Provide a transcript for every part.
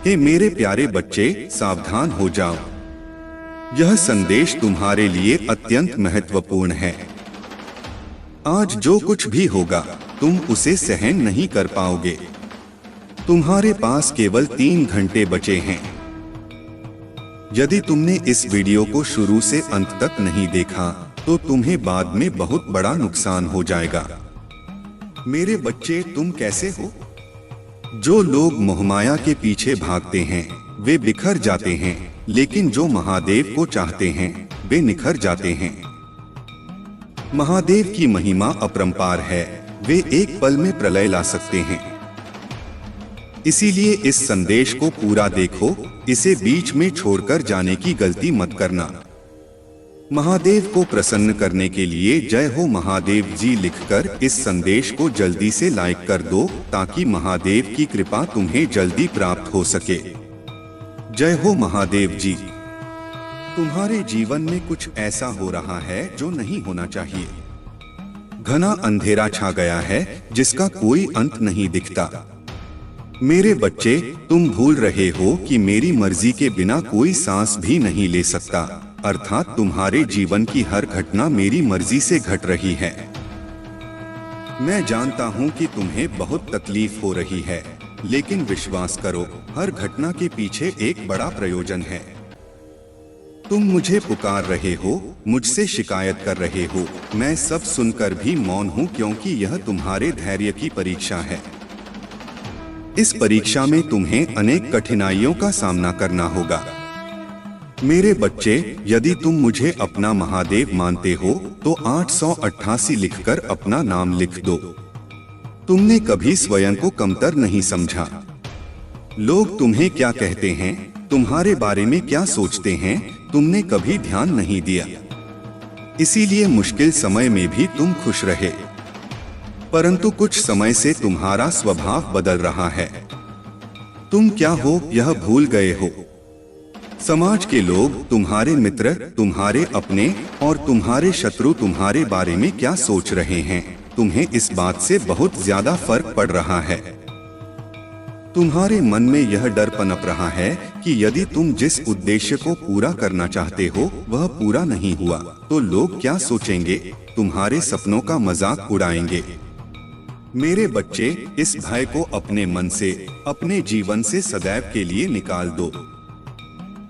हे मेरे प्यारे बच्चे, सावधान हो जाओ। यह संदेश तुम्हारे लिए अत्यंत महत्वपूर्ण है। आज जो कुछ भी होगा तुम उसे सहन नहीं कर पाओगे। तुम्हारे पास केवल 3 घंटे बचे हैं। यदि तुमने इस वीडियो को शुरू से अंत तक नहीं देखा तो तुम्हें बाद में बहुत बड़ा नुकसान हो जाएगा। मेरे बच्चे, तुम कैसे हो? जो लोग मोहमाया के पीछे भागते हैं वे बिखर जाते हैं, लेकिन जो महादेव को चाहते हैं वे निखर जाते हैं। महादेव की महिमा अपरंपार है। वे एक पल में प्रलय ला सकते हैं। इसीलिए इस संदेश को पूरा देखो। इसे बीच में छोड़कर जाने की गलती मत करना। महादेव को प्रसन्न करने के लिए जय हो महादेव जी लिखकर इस संदेश को जल्दी से लाइक कर दो, ताकि महादेव की कृपा तुम्हें जल्दी प्राप्त हो सके। जय हो महादेव जी। तुम्हारे जीवन में कुछ ऐसा हो रहा है जो नहीं होना चाहिए। घना अंधेरा छा गया है जिसका कोई अंत नहीं दिखता। मेरे बच्चे, तुम भूल रहे हो कि मेरी मर्जी के बिना कोई सांस भी नहीं ले सकता, अर्थात तुम्हारे जीवन की हर घटना मेरी मर्जी से घट रही है। मैं जानता हूं कि तुम्हें बहुत तकलीफ हो रही है, लेकिन विश्वास करो, हर घटना के पीछे एक बड़ा प्रयोजन है। तुम मुझे पुकार रहे हो, मुझसे शिकायत कर रहे हो। मैं सब सुनकर भी मौन हूं, क्योंकि यह तुम्हारे धैर्य की परीक्षा है। इस परीक्षा में तुम्हें अनेक कठिनाइयों का सामना करना होगा। मेरे बच्चे, यदि तुम मुझे अपना महादेव मानते हो तो 888 लिखकर अपना नाम लिख दो। तुमने कभी स्वयं को कमतर नहीं समझा। लोग तुम्हें क्या कहते हैं, तुम्हारे बारे में क्या सोचते हैं, तुमने कभी ध्यान नहीं दिया। इसीलिए मुश्किल समय में भी तुम खुश रहे। परंतु कुछ समय से तुम्हारा स्वभाव बदल रहा है। तुम क्या हो यह भूल गए हो। समाज के लोग, तुम्हारे मित्र, तुम्हारे अपने और तुम्हारे शत्रु तुम्हारे बारे में क्या सोच रहे हैं, तुम्हें इस बात से बहुत ज्यादा फर्क पड़ रहा है। तुम्हारे मन में यह डर पनप रहा है कि यदि तुम जिस उद्देश्य को पूरा करना चाहते हो वह पूरा नहीं हुआ तो लोग क्या सोचेंगे, तुम्हारे सपनों का मजाक उड़ाएंगे। मेरे बच्चे, इस भय को अपने मन से, अपने जीवन से सदैव के लिए निकाल दो।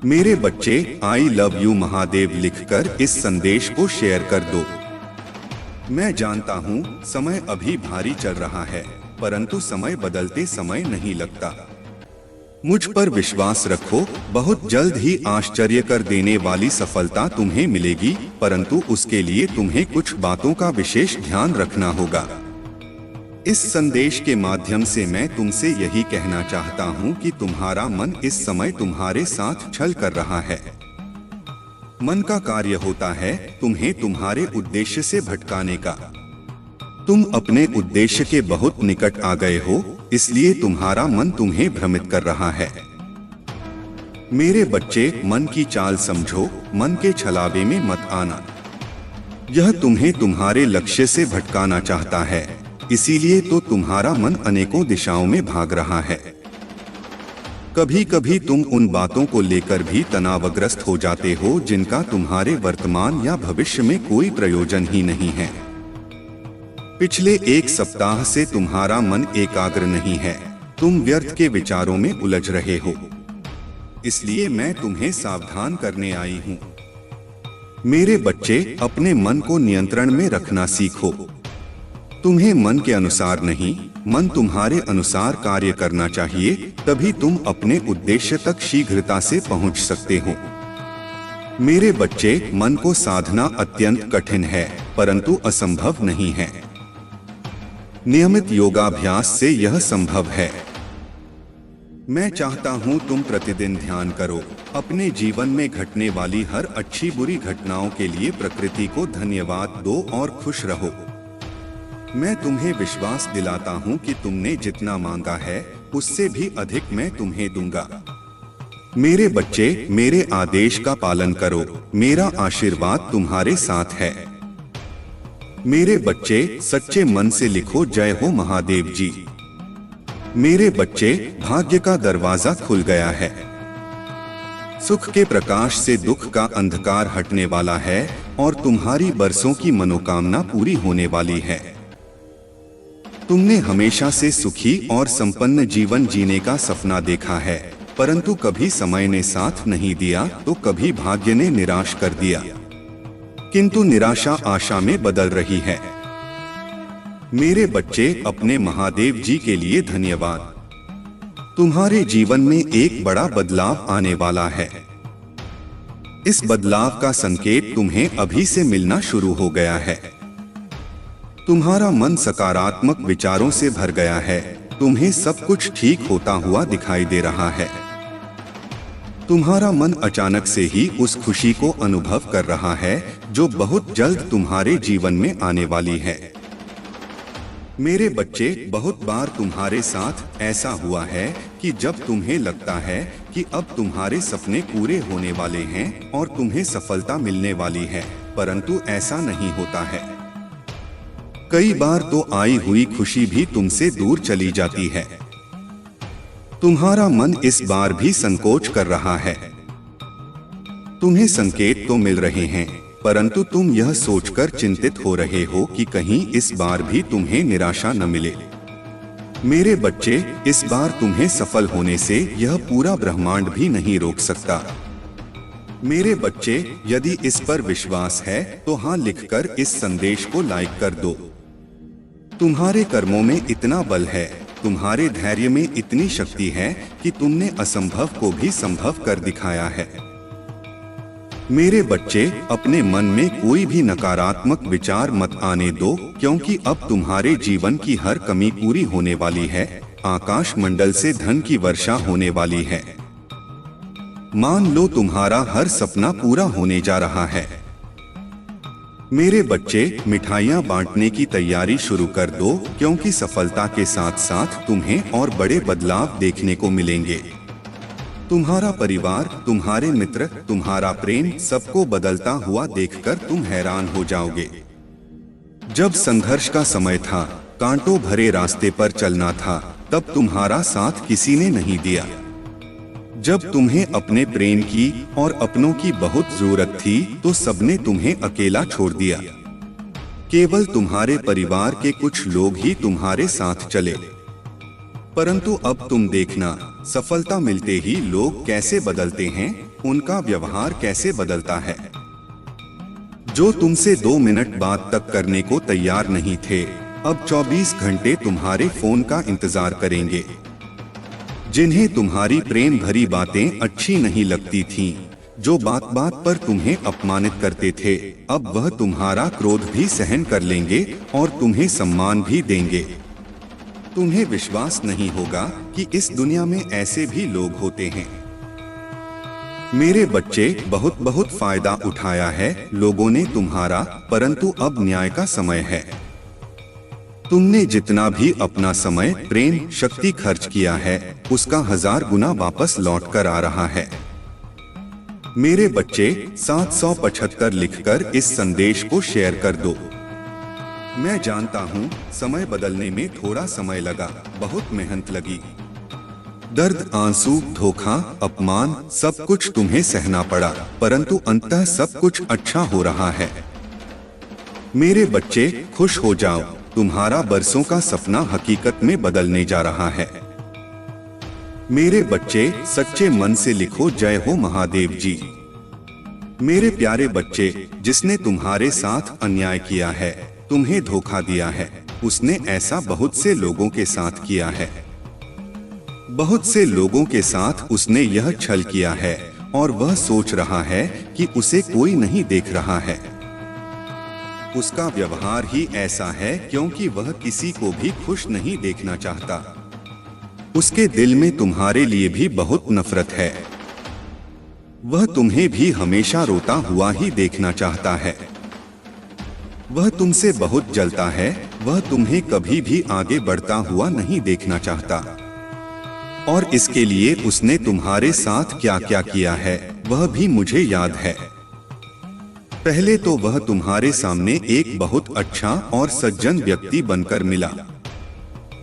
मेरे बच्चे, आई लव यू महादेव लिखकर इस संदेश को शेयर कर दो। मैं जानता हूँ समय अभी भारी चल रहा है, परंतु समय बदलते समय नहीं लगता। मुझ पर विश्वास रखो, बहुत जल्द ही आश्चर्य कर देने वाली सफलता तुम्हें मिलेगी, परंतु उसके लिए तुम्हें कुछ बातों का विशेष ध्यान रखना होगा। इस संदेश के माध्यम से मैं तुमसे यही कहना चाहता हूँ कि तुम्हारा मन इस समय तुम्हारे साथ छल कर रहा है। मन का कार्य होता है तुम्हें तुम्हारे उद्देश्य से भटकाने का। तुम अपने उद्देश्य के बहुत निकट आ गए हो, इसलिए तुम्हारा मन तुम्हें भ्रमित कर रहा है। मेरे बच्चे, मन की चाल समझो, मन के छलावे में मत आना। यह तुम्हें तुम्हारे लक्ष्य से भटकाना चाहता है, इसीलिए तो तुम्हारा मन अनेकों दिशाओं में भाग रहा है। कभी कभी तुम उन बातों को लेकर भी तनावग्रस्त हो जाते हो जिनका तुम्हारे वर्तमान या भविष्य में कोई प्रयोजन ही नहीं है। पिछले 1 सप्ताह से तुम्हारा मन एकाग्र नहीं है, तुम व्यर्थ के विचारों में उलझ रहे हो। इसलिए मैं तुम्हें सावधान करने आई हूँ। मेरे बच्चे, अपने मन को नियंत्रण में रखना सीखो। तुम्हें मन के अनुसार नहीं, मन तुम्हारे अनुसार कार्य करना चाहिए, तभी तुम अपने उद्देश्य तक शीघ्रता से पहुंच सकते हो। मेरे बच्चे, मन को साधना अत्यंत कठिन है, परंतु असंभव नहीं है। नियमित योगाभ्यास से यह संभव है। मैं चाहता हूं तुम प्रतिदिन ध्यान करो। अपने जीवन में घटने वाली हर अच्छी बुरी घटनाओं के लिए प्रकृति को धन्यवाद दो और खुश रहो। मैं तुम्हें विश्वास दिलाता हूं कि तुमने जितना मांगा है उससे भी अधिक मैं तुम्हें दूंगा। मेरे बच्चे, मेरे आदेश का पालन करो, मेरा आशीर्वाद तुम्हारे साथ है। मेरे बच्चे, सच्चे मन से लिखो जय हो महादेव जी। मेरे बच्चे, भाग्य का दरवाजा खुल गया है। सुख के प्रकाश से दुख का अंधकार हटने वाला है और तुम्हारी बरसों की मनोकामना पूरी होने वाली है। तुमने हमेशा से सुखी और संपन्न जीवन जीने का सपना देखा है, परंतु कभी समय ने साथ नहीं दिया तो कभी भाग्य ने निराश कर दिया। किंतु निराशा आशा में बदल रही है। मेरे बच्चे, अपने महादेव जी के लिए धन्यवाद। तुम्हारे जीवन में एक बड़ा बदलाव आने वाला है। इस बदलाव का संकेत तुम्हें अभी से मिलना शुरू हो गया है। तुम्हारा मन सकारात्मक विचारों से भर गया है। तुम्हें सब कुछ ठीक होता हुआ दिखाई दे रहा है। तुम्हारा मन अचानक से ही उस खुशी को अनुभव कर रहा है जो बहुत जल्द तुम्हारे जीवन में आने वाली है। मेरे बच्चे, बहुत बार तुम्हारे साथ ऐसा हुआ है कि जब तुम्हें लगता है कि अब तुम्हारे सपने पूरे होने वाले हैं और तुम्हें सफलता मिलने वाली है, परंतु ऐसा नहीं होता है। कई बार तो आई हुई खुशी भी तुमसे दूर चली जाती है। तुम्हारा मन इस बार भी संकोच कर रहा है। तुम्हें संकेत तो मिल रहे हैं, परंतु तुम यह सोचकर चिंतित हो रहे हो कि कहीं इस बार भी तुम्हें निराशा न मिले। मेरे बच्चे, इस बार तुम्हें सफल होने से यह पूरा ब्रह्मांड भी नहीं रोक सकता। मेरे बच्चे, यदि इस पर विश्वास है तो हाँ लिखकर इस संदेश को लाइक कर दो। तुम्हारे कर्मों में इतना बल है, तुम्हारे धैर्य में इतनी शक्ति है कि तुमने असंभव को भी संभव कर दिखाया है। मेरे बच्चे, अपने मन में कोई भी नकारात्मक विचार मत आने दो, क्योंकि अब तुम्हारे जीवन की हर कमी पूरी होने वाली है। आकाश मंडल से धन की वर्षा होने वाली है। मान लो तुम्हारा हर सपना पूरा होने जा रहा है। मेरे बच्चे, मिठाइयाँ बांटने की तैयारी शुरू कर दो, क्योंकि सफलता के साथ साथ तुम्हें और बड़े बदलाव देखने को मिलेंगे। तुम्हारा परिवार, तुम्हारे मित्र, तुम्हारा प्रेम सबको बदलता हुआ देखकर तुम हैरान हो जाओगे। जब संघर्ष का समय था, कांटों भरे रास्ते पर चलना था, तब तुम्हारा साथ किसी ने नहीं दिया। जब तुम्हें अपने प्रेम की और अपनों की बहुत जरूरत थी, तो सबने तुम्हें अकेला छोड़ दिया। केवल तुम्हारे परिवार के कुछ लोग ही तुम्हारे साथ चले। परंतु अब तुम देखना, सफलता मिलते ही लोग कैसे बदलते हैं, उनका व्यवहार कैसे बदलता है। जो तुमसे 2 मिनट बात तक करने को तैयार नहीं थे, अब 24 घंटे तुम्हारे फोन का इंतजार करेंगे। जिन्हें तुम्हारी प्रेम भरी बातें अच्छी नहीं लगती थीं, जो बात बात पर तुम्हें अपमानित करते थे, अब वह तुम्हारा क्रोध भी सहन कर लेंगे और तुम्हें सम्मान भी देंगे। तुम्हें विश्वास नहीं होगा कि इस दुनिया में ऐसे भी लोग होते हैं। मेरे बच्चे, बहुत बहुत फायदा उठाया है लोगों ने तुम्हारा, परंतु अब न्याय का समय है। तुमने जितना भी अपना समय, प्रेम, शक्ति खर्च किया है, उसका 1000 गुना वापस लौट कर आ रहा है। मेरे बच्चे, 775 लिखकर इस संदेश को शेयर कर दो। मैं जानता हूँ समय बदलने में थोड़ा समय लगा, बहुत मेहनत लगी। दर्द, आंसू, धोखा, अपमान, सब कुछ तुम्हें सहना पड़ा, परंतु अंततः सब कुछ अच्छा हो रहा है। मेरे बच्चे, खुश हो जाओ, तुम्हारा बरसों का सपना हकीकत में बदलने जा रहा है। मेरे बच्चे, सच्चे मन से लिखो, जय हो महादेव जी। मेरे प्यारे बच्चे, जिसने तुम्हारे साथ अन्याय किया है, तुम्हें धोखा दिया है, उसने ऐसा बहुत से लोगों के साथ किया है। बहुत से लोगों के साथ उसने यह छल किया है और वह सोच रहा है कि उसे कोई नहीं देख रहा है। उसका व्यवहार ही ऐसा है क्योंकि वह किसी को भी खुश नहीं देखना चाहता। उसके दिल में तुम्हारे लिए भी बहुत नफरत है। वह तुम्हें भी हमेशा रोता हुआ ही देखना चाहता है। वह तुमसे बहुत जलता है। वह तुम्हें कभी भी आगे बढ़ता हुआ नहीं देखना चाहता। और इसके लिए उसने तुम्हारे साथ क्या क्या किया है वह भी मुझे याद है। पहले तो वह तुम्हारे सामने एक बहुत अच्छा और सज्जन व्यक्ति बनकर मिला।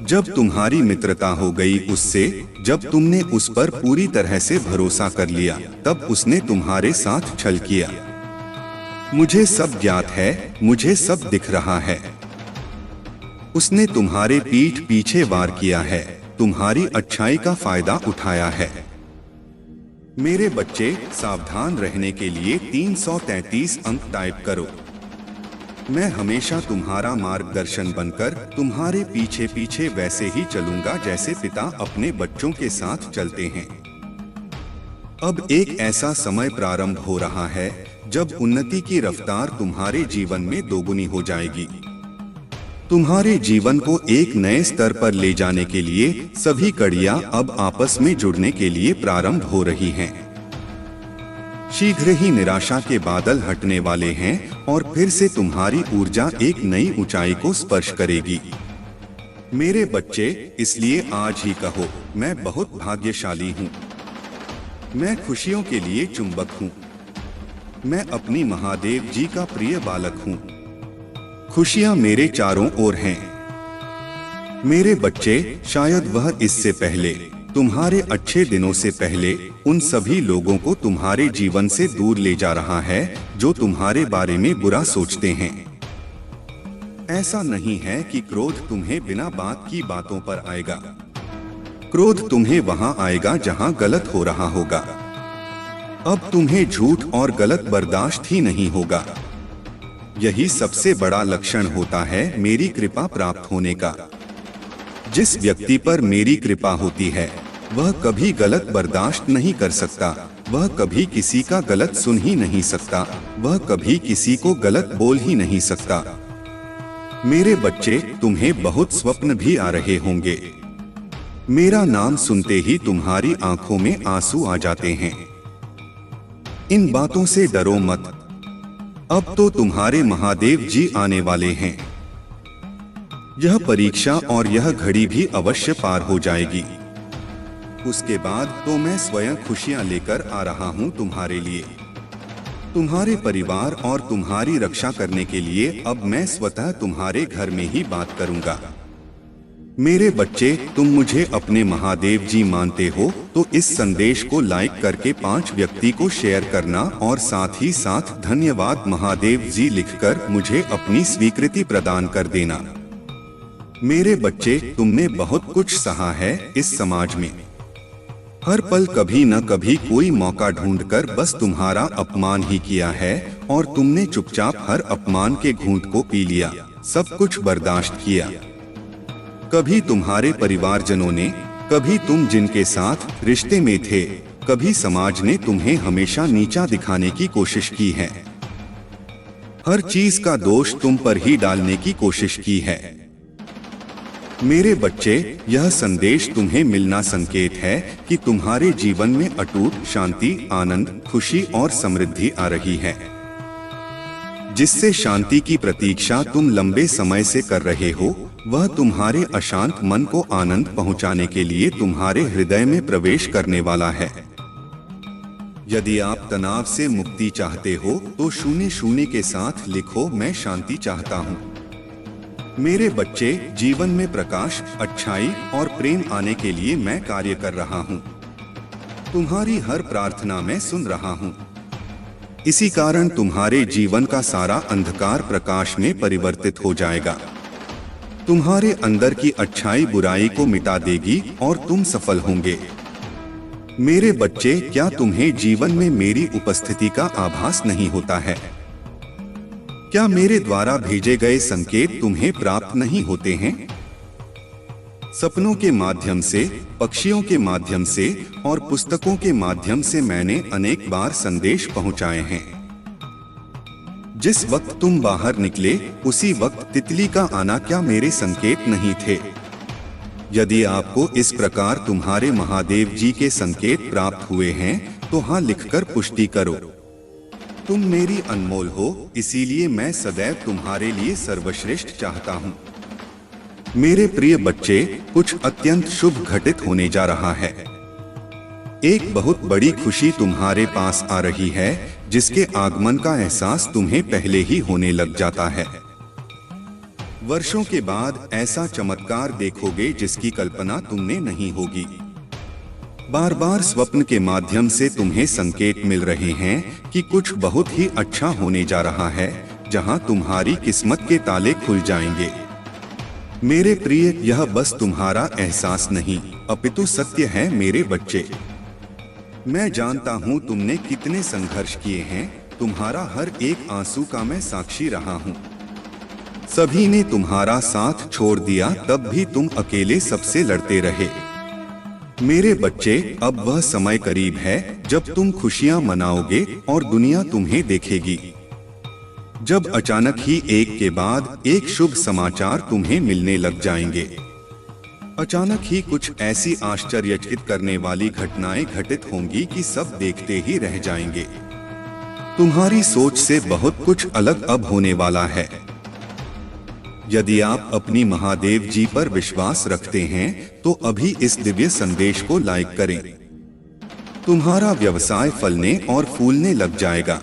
जब तुम्हारी मित्रता हो गई उससे, जब तुमने उस पर पूरी तरह से भरोसा कर लिया, तब उसने तुम्हारे साथ छल किया। मुझे सब ज्ञात है, मुझे सब दिख रहा है। उसने तुम्हारे पीठ पीछे वार किया है, तुम्हारी अच्छाई का फायदा उठाया है। मेरे बच्चे, सावधान रहने के लिए 333 अंक टाइप करो। मैं हमेशा तुम्हारा मार्गदर्शन बनकर तुम्हारे पीछे पीछे वैसे ही चलूंगा जैसे पिता अपने बच्चों के साथ चलते हैं। अब एक ऐसा समय प्रारंभ हो रहा है जब उन्नति की रफ्तार तुम्हारे जीवन में दोगुनी हो जाएगी। तुम्हारे जीवन को एक नए स्तर पर ले जाने के लिए सभी कड़ियां अब आपस में जुड़ने के लिए प्रारंभ हो रही हैं। शीघ्र ही निराशा के बादल हटने वाले हैं और फिर से तुम्हारी ऊर्जा एक नई ऊंचाई को स्पर्श करेगी। मेरे बच्चे, इसलिए आज ही कहो, मैं बहुत भाग्यशाली हूँ। मैं खुशियों के लिए चुंबक हूँ। मैं अपनी महादेव जी का प्रिय बालक हूँ। खुशियाँ मेरे चारों ओर हैं। मेरे बच्चे, शायद वह इससे पहले, तुम्हारे अच्छे दिनों से पहले, उन सभी लोगों को तुम्हारे जीवन से दूर ले जा रहा है जो तुम्हारे बारे में बुरा सोचते हैं। ऐसा नहीं है कि क्रोध तुम्हें बिना बात की बातों पर आएगा। क्रोध तुम्हें वहां आएगा जहां गलत हो रहा होगा। अब तुम्हें झूठ और गलत बर्दाश्त ही नहीं होगा। यही सबसे बड़ा लक्षण होता है मेरी कृपा प्राप्त होने का। जिस व्यक्ति पर मेरी कृपा होती है वह कभी गलत बर्दाश्त नहीं कर सकता, वह कभी किसी का गलत सुन ही नहीं सकता, वह कभी किसी को गलत बोल ही नहीं सकता। मेरे बच्चे, तुम्हें बहुत स्वप्न भी आ रहे होंगे। मेरा नाम सुनते ही तुम्हारी आंखों में आंसू आ जाते हैं। इन बातों से डरो मत। अब तो तुम्हारे महादेव जी आने वाले हैं। यह परीक्षा और यह घड़ी भी अवश्य पार हो जाएगी। उसके बाद तो मैं स्वयं खुशियां लेकर आ रहा हूं तुम्हारे लिए। तुम्हारे परिवार और तुम्हारी रक्षा करने के लिए अब मैं स्वतः तुम्हारे घर में ही बात करूंगा। मेरे बच्चे, तुम मुझे अपने महादेव जी मानते हो तो इस संदेश को लाइक करके 5 व्यक्ति को शेयर करना और साथ ही साथ धन्यवाद महादेव जी लिखकर मुझे अपनी स्वीकृति प्रदान कर देना। मेरे बच्चे, तुमने बहुत कुछ सहा है इस समाज में। हर पल कभी न कभी कोई मौका ढूंढकर बस तुम्हारा अपमान ही किया है और तुमने चुपचाप हर अपमान के घूंट को पी लिया, सब कुछ बर्दाश्त किया। कभी तुम्हारे परिवारजनों ने, कभी तुम जिनके साथ रिश्ते में थे, कभी समाज ने तुम्हें हमेशा नीचा दिखाने की कोशिश की है। हर चीज का दोष तुम पर ही डालने की कोशिश की है। मेरे बच्चे, यह संदेश तुम्हें मिलना संकेत है कि तुम्हारे जीवन में अटूट शांति, आनंद, खुशी और समृद्धि आ रही है। जिससे शांति की प्रतीक्षा तुम लंबे समय से कर रहे हो, वह तुम्हारे अशांत मन को आनंद पहुंचाने के लिए तुम्हारे हृदय में प्रवेश करने वाला है। यदि आप तनाव से मुक्ति चाहते हो तो 00 के साथ लिखो, मैं शांति चाहता हूँ। मेरे बच्चे, जीवन में प्रकाश, अच्छाई और प्रेम आने के लिए मैं कार्य कर रहा हूँ। तुम्हारी हर प्रार्थना मैं सुन रहा हूँ। इसी कारण तुम्हारे जीवन का सारा अंधकार प्रकाश में परिवर्तित हो जाएगा। तुम्हारे अंदर की अच्छाई बुराई को मिटा देगी और तुम सफल होंगे। मेरे बच्चे, क्या तुम्हें जीवन में मेरी उपस्थिति का आभास नहीं होता है? क्या मेरे द्वारा भेजे गए संकेत तुम्हें प्राप्त नहीं होते हैं? सपनों के माध्यम से, पक्षियों के माध्यम से और पुस्तकों के माध्यम से मैंने अनेक बार संदेश पहुंचाए हैं। जिस वक्त तुम बाहर निकले, उसी वक्त तितली का आना क्या मेरे संकेत नहीं थे? यदि आपको इस प्रकार तुम्हारे महादेव जी के संकेत प्राप्त हुए हैं तो हाँ लिखकर पुष्टि करो। तुम मेरी अनमोल हो, इसीलिए मैं सदैव तुम्हारे लिए सर्वश्रेष्ठ चाहता हूँ। मेरे प्रिय बच्चे, कुछ अत्यंत शुभ घटित होने जा रहा है। एक बहुत बड़ी खुशी तुम्हारे पास आ रही है, जिसके आगमन का एहसास तुम्हें पहले ही होने लग जाता है। वर्षों के बाद ऐसा चमत्कार देखोगे जिसकी कल्पना तुमने नहीं होगी। बार बार स्वप्न के माध्यम से तुम्हें संकेत मिल रहे हैं कि कुछ बहुत ही अच्छा होने जा रहा है, जहां तुम्हारी किस्मत के ताले खुल जाएंगे। मेरे प्रिय, यह बस तुम्हारा एहसास नहीं अपितु सत्य है मेरे बच्चे। मैं जानता हूं तुमने कितने संघर्ष किए हैं, तुम्हारा हर एक आंसू का मैं साक्षी रहा हूं। सभी ने तुम्हारा साथ छोड़ दिया, तब भी तुम अकेले सबसे लड़ते रहे। मेरे बच्चे, अब वह समय करीब है जब तुम खुशियां मनाओगे और दुनिया तुम्हें देखेगी। जब अचानक ही एक के बाद एक शुभ समाचार तुम्हें मिलने लग जाएंगे। अचानक ही कुछ ऐसी आश्चर्यचकित करने वाली घटनाएं घटित होंगी कि सब देखते ही रह जाएंगे। तुम्हारी सोच से बहुत कुछ अलग अब होने वाला है। यदि आप अपनी महादेव जी पर विश्वास रखते हैं तो अभी इस दिव्य संदेश को लाइक करें। तुम्हारा व्यवसाय फलने और फूलने लग जाएगा।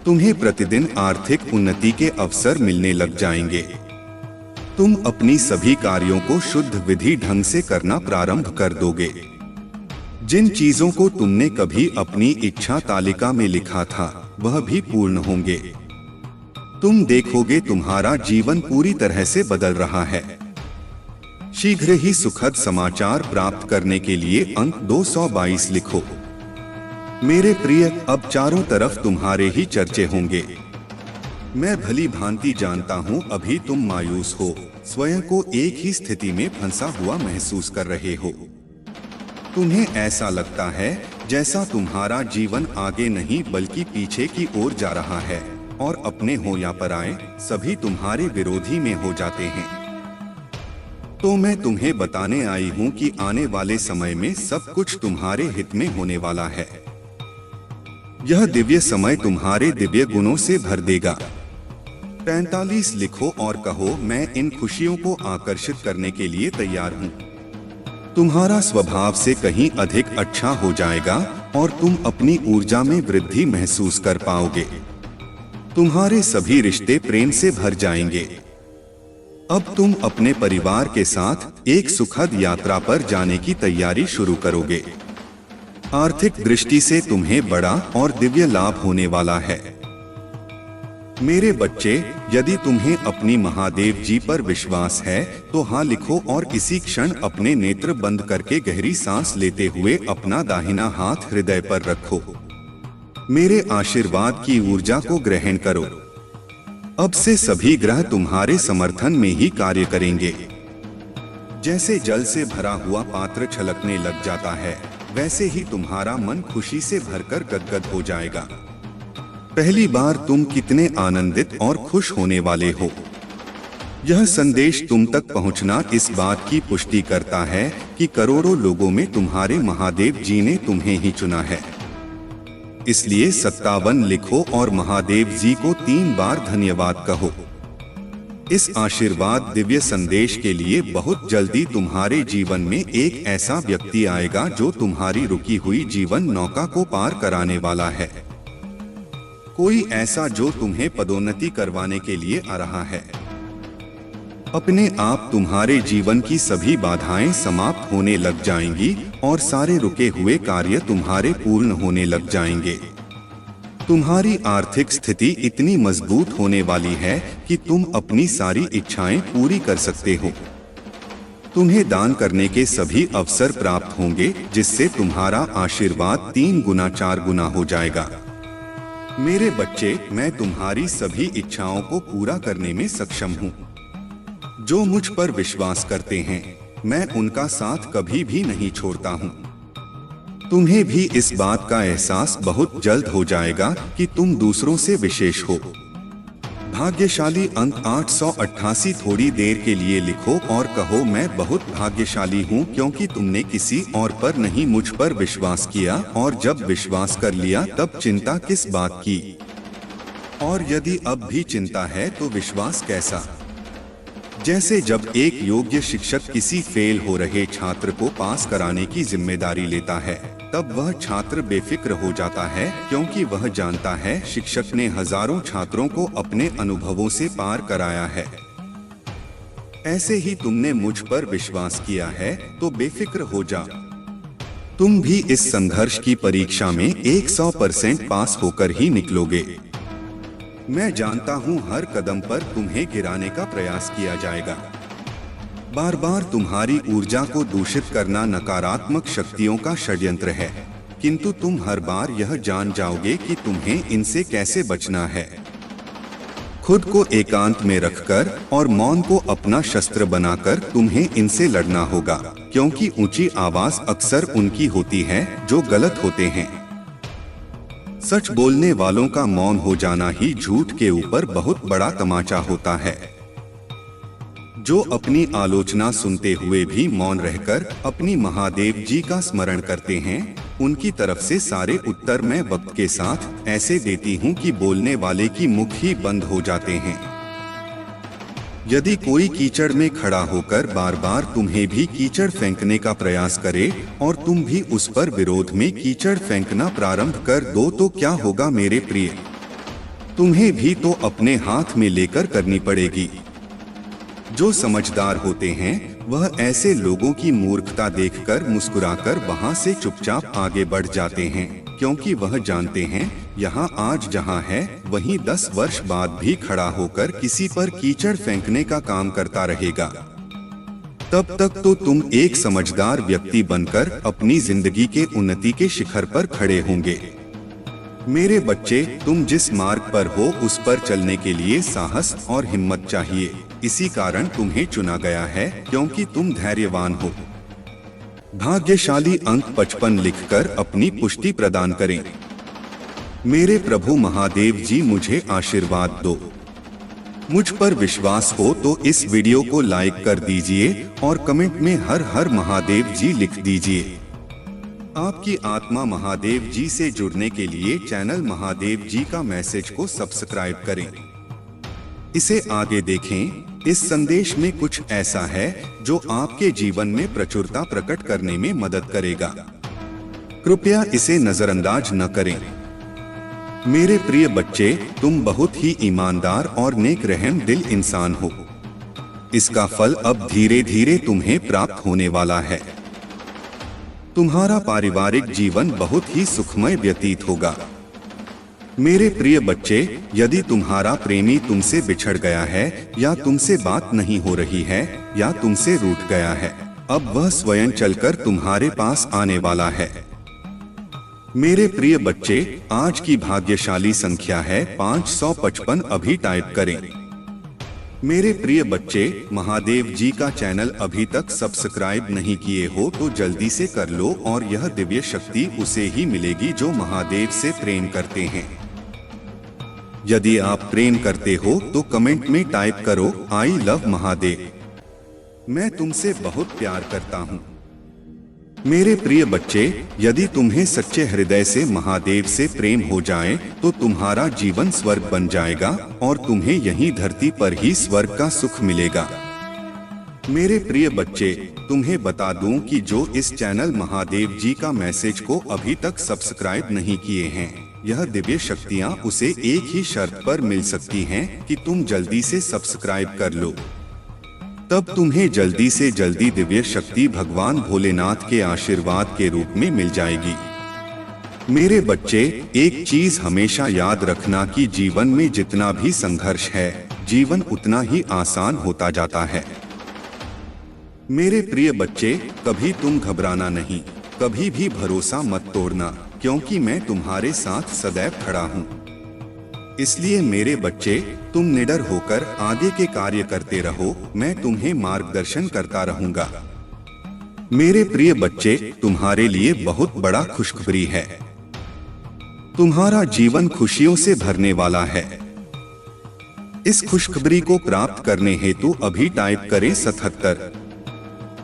तुम्हें प्रतिदिन आर्थिक उन्नति के अवसर मिलने लग जाएंगे। तुम अपनी सभी कार्यों को शुद्ध विधि ढंग से करना प्रारंभ कर दोगे। जिन चीजों को तुमने कभी अपनी इच्छा तालिका में लिखा था वह भी पूर्ण होंगे। तुम देखोगे तुम्हारा जीवन पूरी तरह से बदल रहा है। शीघ्र ही सुखद समाचार प्राप्त करने के लिए अंक 222 लिखो। मेरे प्रिय, अब चारों तरफ तुम्हारे ही चर्चे होंगे। मैं भली भांति जानता हूँ अभी तुम मायूस हो, स्वयं को एक ही स्थिति में फंसा हुआ महसूस कर रहे हो। तुम्हें ऐसा लगता है जैसा तुम्हारा जीवन आगे नहीं बल्कि पीछे की ओर जा रहा है और अपने हो या पराए सभी तुम्हारे विरोधी में हो जाते हैं। तो मैं तुम्हें बताने आई हूँ कि आने वाले समय में सब कुछ तुम्हारे हित में होने वाला है। यह दिव्य समय तुम्हारे दिव्य गुणों से भर देगा। 45 लिखो और कहो, मैं इन खुशियों को आकर्षित करने के लिए तैयार हूँ। तुम्हारा स्वभाव से कहीं अधिक अच्छा हो जाएगा और तुम अपनी ऊर्जा में वृद्धि महसूस कर पाओगे। तुम्हारे सभी रिश्ते प्रेम से भर जाएंगे। अब तुम अपने परिवार के साथ एक सुखद यात्रा पर जाने की तैयारी शुरू करोगे। आर्थिक दृष्टि से तुम्हें बड़ा और दिव्य लाभ होने वाला है। मेरे बच्चे, यदि तुम्हें अपनी महादेव जी पर विश्वास है तो हाँ लिखो और इसी क्षण अपने नेत्र बंद करके गहरी सांस लेते हुए अपना दाहिना हाथ हृदय पर रखो। मेरे आशीर्वाद की ऊर्जा को ग्रहण करो। अब से सभी ग्रह तुम्हारे समर्थन में ही कार्य करेंगे। जैसे जल से भरा हुआ पात्र छलकने लग जाता है, वैसे ही तुम्हारा मन खुशी से भरकर गदगद हो जाएगा। पहली बार तुम कितने आनंदित और खुश होने वाले हो। यह संदेश तुम तक पहुंचना इस बात की पुष्टि करता है कि करोड़ों लोगों में तुम्हारे महादेव जी ने तुम्हें ही चुना है। इसलिए 57 लिखो और महादेव जी को 3 बार धन्यवाद कहो। इस आशीर्वाद दिव्य संदेश के लिए बहुत जल्दी तुम्हारे जीवन में एक ऐसा व्यक्ति आएगा जो तुम्हारी रुकी हुई जीवन नौका को पार कराने वाला है। कोई ऐसा जो तुम्हें पदोन्नति करवाने के लिए आ रहा है। अपने आप तुम्हारे जीवन की सभी बाधाएं समाप्त होने लग जाएंगी और सारे रुके हुए कार्य तुम्हारे पूर्ण होने लग जाएंगे। तुम्हारी आर्थिक स्थिति इतनी मजबूत होने वाली है कि तुम अपनी सारी इच्छाएं पूरी कर सकते हो। तुम्हें दान करने के सभी अवसर प्राप्त होंगे, जिससे तुम्हारा आशीर्वाद 3 गुना 4 गुना हो जाएगा। मेरे बच्चे, मैं तुम्हारी सभी इच्छाओं को पूरा करने में सक्षम हूँ। जो मुझ पर विश्वास करते हैं, मैं उनका साथ कभी भी नहीं छोड़ता हूँ। तुम्हें भी इस बात का एहसास बहुत जल्द हो जाएगा कि तुम दूसरों से विशेष हो। भाग्यशाली अंक 888 थोड़ी देर के लिए लिखो और कहो, मैं बहुत भाग्यशाली हूँ क्योंकि तुमने किसी और पर नहीं मुझ पर विश्वास किया, और जब विश्वास कर लिया तब चिंता किस बात की। और यदि अब भी चिंता है तो विश्वास कैसा। जैसे जब एक योग्य शिक्षक किसी फेल हो रहे छात्र को पास कराने की जिम्मेदारी लेता है, तब वह छात्र बेफिक्र हो जाता है क्योंकि वह जानता है शिक्षक ने हजारों छात्रों को अपने अनुभवों से पार कराया है। ऐसे ही तुमने मुझ पर विश्वास किया है तो बेफिक्र हो जा। तुम भी इस संघर्ष की परीक्षा में 100% पास होकर ही निकलोगे। मैं जानता हूँ हर कदम पर तुम्हें गिराने का प्रयास किया जाएगा। बार बार तुम्हारी ऊर्जा को दूषित करना नकारात्मक शक्तियों का षड्यंत्र है, किंतु तुम हर बार यह जान जाओगे कि तुम्हें इनसे कैसे बचना है। खुद को एकांत में रखकर और मौन को अपना शस्त्र बनाकर तुम्हें इनसे लड़ना होगा, क्योंकि ऊंची आवाज अक्सर उनकी होती है जो गलत होते हैं। सच बोलने वालों का मौन हो जाना ही झूठ के ऊपर बहुत बड़ा तमाचा होता है। जो अपनी आलोचना सुनते हुए भी मौन रहकर अपनी महादेव जी का स्मरण करते हैं, उनकी तरफ से सारे उत्तर मैं वक्त के साथ ऐसे देती हूँ कि बोलने वाले की मुख ही बंद हो जाते हैं। यदि कोई कीचड़ में खड़ा होकर बार बार तुम्हें भी कीचड़ फेंकने का प्रयास करे और तुम भी उस पर विरोध में कीचड़ फेंकना प्रारंभ कर दो तो क्या होगा मेरे प्रिय? तुम्हें भी तो अपने हाथ में लेकर करनी पड़ेगी। जो समझदार होते हैं वह ऐसे लोगों की मूर्खता देखकर मुस्कुराकर वहां से चुपचाप आगे बढ़ जाते हैं, क्योंकि वह जानते हैं यहाँ आज जहाँ है वहीं 10 वर्ष बाद भी खड़ा होकर किसी पर कीचड़ फेंकने का काम करता रहेगा। तब तक तो तुम एक समझदार व्यक्ति बनकर अपनी जिंदगी के उन्नति के शिखर पर खड़े होंगे। मेरे बच्चे, तुम जिस मार्ग पर हो उस पर चलने के लिए साहस और हिम्मत चाहिए। इसी कारण तुम्हें चुना गया है, क्योंकि तुम धैर्यवान हो। भाग्यशाली अंक 55 लिखकर अपनी पुष्टि प्रदान करें। मेरे प्रभु महादेव जी मुझे आशीर्वाद दो। मुझ पर विश्वास हो तो इस वीडियो को लाइक कर दीजिए और कमेंट में हर हर महादेव जी लिख दीजिए। आपकी आत्मा महादेव जी से जुड़ने के लिए चैनल महादेव जी का मैसेज को सब्सक्राइब करें। इसे आगे देखें। इस संदेश में कुछ ऐसा है जो आपके जीवन में प्रचुरता प्रकट करने में मदद करेगा। कृपया इसे नजरअंदाज न करें। मेरे प्रिय बच्चे, तुम बहुत ही ईमानदार और नेक रहम दिल इंसान हो। इसका फल अब धीरे धीरे तुम्हें प्राप्त होने वाला है। तुम्हारा पारिवारिक जीवन बहुत ही सुखमय व्यतीत होगा। मेरे प्रिय बच्चे, यदि तुम्हारा प्रेमी तुमसे बिछड़ गया है या तुमसे बात नहीं हो रही है या तुमसे रूठ गया है, अब वह स्वयं चलकर तुम्हारे पास आने वाला है। मेरे प्रिय बच्चे, आज की भाग्यशाली संख्या है 555। अभी टाइप करें। मेरे प्रिय बच्चे, महादेव जी का चैनल अभी तक सब्सक्राइब नहीं किए हो तो जल्दी से कर लो और यह दिव्य शक्ति उसे ही मिलेगी जो महादेव से प्रेम करते हैं। यदि आप प्रेम करते हो तो कमेंट में टाइप करो आई लव महादेव। मैं तुमसे बहुत प्यार करता हूँ। मेरे प्रिय बच्चे, यदि तुम्हें सच्चे हृदय से महादेव से प्रेम हो जाए तो तुम्हारा जीवन स्वर्ग बन जाएगा और तुम्हें यहीं धरती पर ही स्वर्ग का सुख मिलेगा। मेरे प्रिय बच्चे, तुम्हें बता दूं कि जो इस चैनल महादेव जी का मैसेज को अभी तक सब्सक्राइब नहीं किए हैं, यह दिव्य शक्तियां उसे एक ही शर्त पर मिल सकती हैं कि तुम जल्दी से सब्सक्राइब कर लो। तब तुम्हें जल्दी से जल्दी दिव्य शक्ति भगवान भोलेनाथ के आशीर्वाद के रूप में मिल जाएगी। मेरे बच्चे, एक चीज हमेशा याद रखना कि जीवन में जितना भी संघर्ष है, जीवन उतना ही आसान होता जाता है। मेरे प्रिय बच्चे, कभी तुम घबराना नहीं, कभी भी भरोसा मत तोड़ना, क्योंकि मैं तुम्हारे साथ सदैव खड़ा हूँ। इसलिए मेरे बच्चे, तुम निडर होकर आगे के कार्य करते रहो, मैं तुम्हें मार्गदर्शन करता रहूंगा। मेरे प्रिय बच्चे, तुम्हारे लिए बहुत बड़ा खुशखबरी है। तुम्हारा जीवन खुशियों से भरने वाला है। इस खुशखबरी को प्राप्त करने हेतु अभी टाइप करें 77।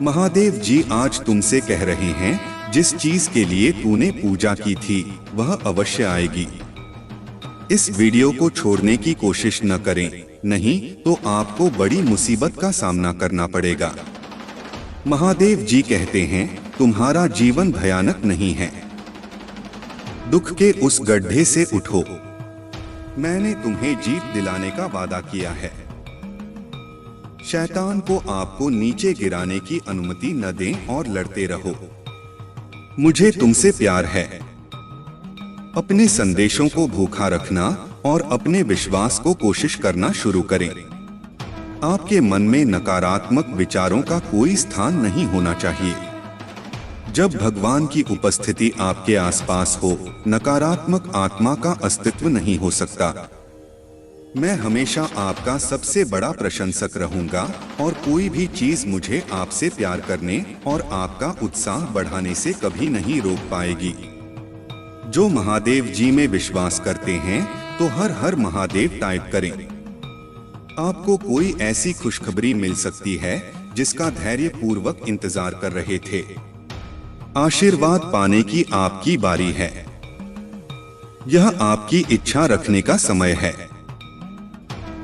महादेव जी आज तुमसे कह रहे हैं, जिस चीज के लिए तूने पूजा की थी वह अवश्य आएगी। इस वीडियो को छोड़ने की कोशिश न करें, नहीं तो आपको बड़ी मुसीबत का सामना करना पड़ेगा। महादेव जी कहते हैं, तुम्हारा जीवन भयानक नहीं है। दुख के उस गड्ढे से उठो, मैंने तुम्हें जीत दिलाने का वादा किया है। शैतान को आपको नीचे गिराने की अनुमति न दें और लड़ते रहो। मुझे तुमसे प्यार है। अपने संदेशों को भूखा रखना और अपने विश्वास को कोशिश करना शुरू करें। आपके मन में नकारात्मक विचारों का कोई स्थान नहीं होना चाहिए। जब भगवान की उपस्थिति आपके आसपास हो, नकारात्मक आत्मा का अस्तित्व नहीं हो सकता। मैं हमेशा आपका सबसे बड़ा प्रशंसक रहूंगा और कोई भी चीज मुझे आपसे प्यार करने और आपका उत्साह बढ़ाने से कभी नहीं रोक पाएगी। जो महादेव जी में विश्वास करते हैं तो हर हर महादेव टाइप करें। आपको कोई ऐसी खुशखबरी मिल सकती है जिसका धैर्य पूर्वक इंतजार कर रहे थे। आशीर्वाद पाने की आपकी बारी है। यह आपकी इच्छा रखने का समय है।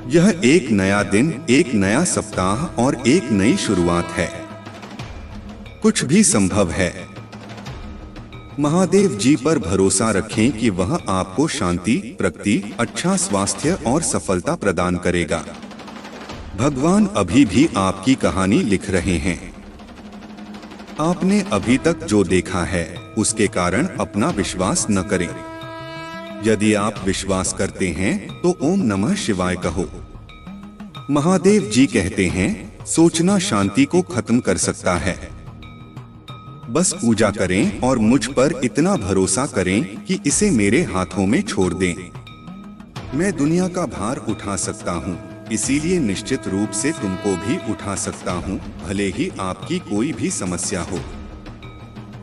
यह एक नया दिन, एक नया सप्ताह और एक नई शुरुआत है। कुछ भी संभव है। महादेव जी पर भरोसा रखें कि वह आपको शांति, प्रगति, अच्छा स्वास्थ्य और सफलता प्रदान करेगा। भगवान अभी भी आपकी कहानी लिख रहे हैं। आपने अभी तक जो देखा है उसके कारण अपना विश्वास न करें। यदि आप विश्वास करते हैं तो ओम नमः शिवाय कहो। महादेव जी कहते हैं, सोचना शांति को खत्म कर सकता है। बस पूजा करें और मुझ पर इतना भरोसा करें कि इसे मेरे हाथों में छोड़ दें। मैं दुनिया का भार उठा सकता हूँ, इसीलिए निश्चित रूप से तुमको भी उठा सकता हूँ, भले ही आपकी कोई भी समस्या हो।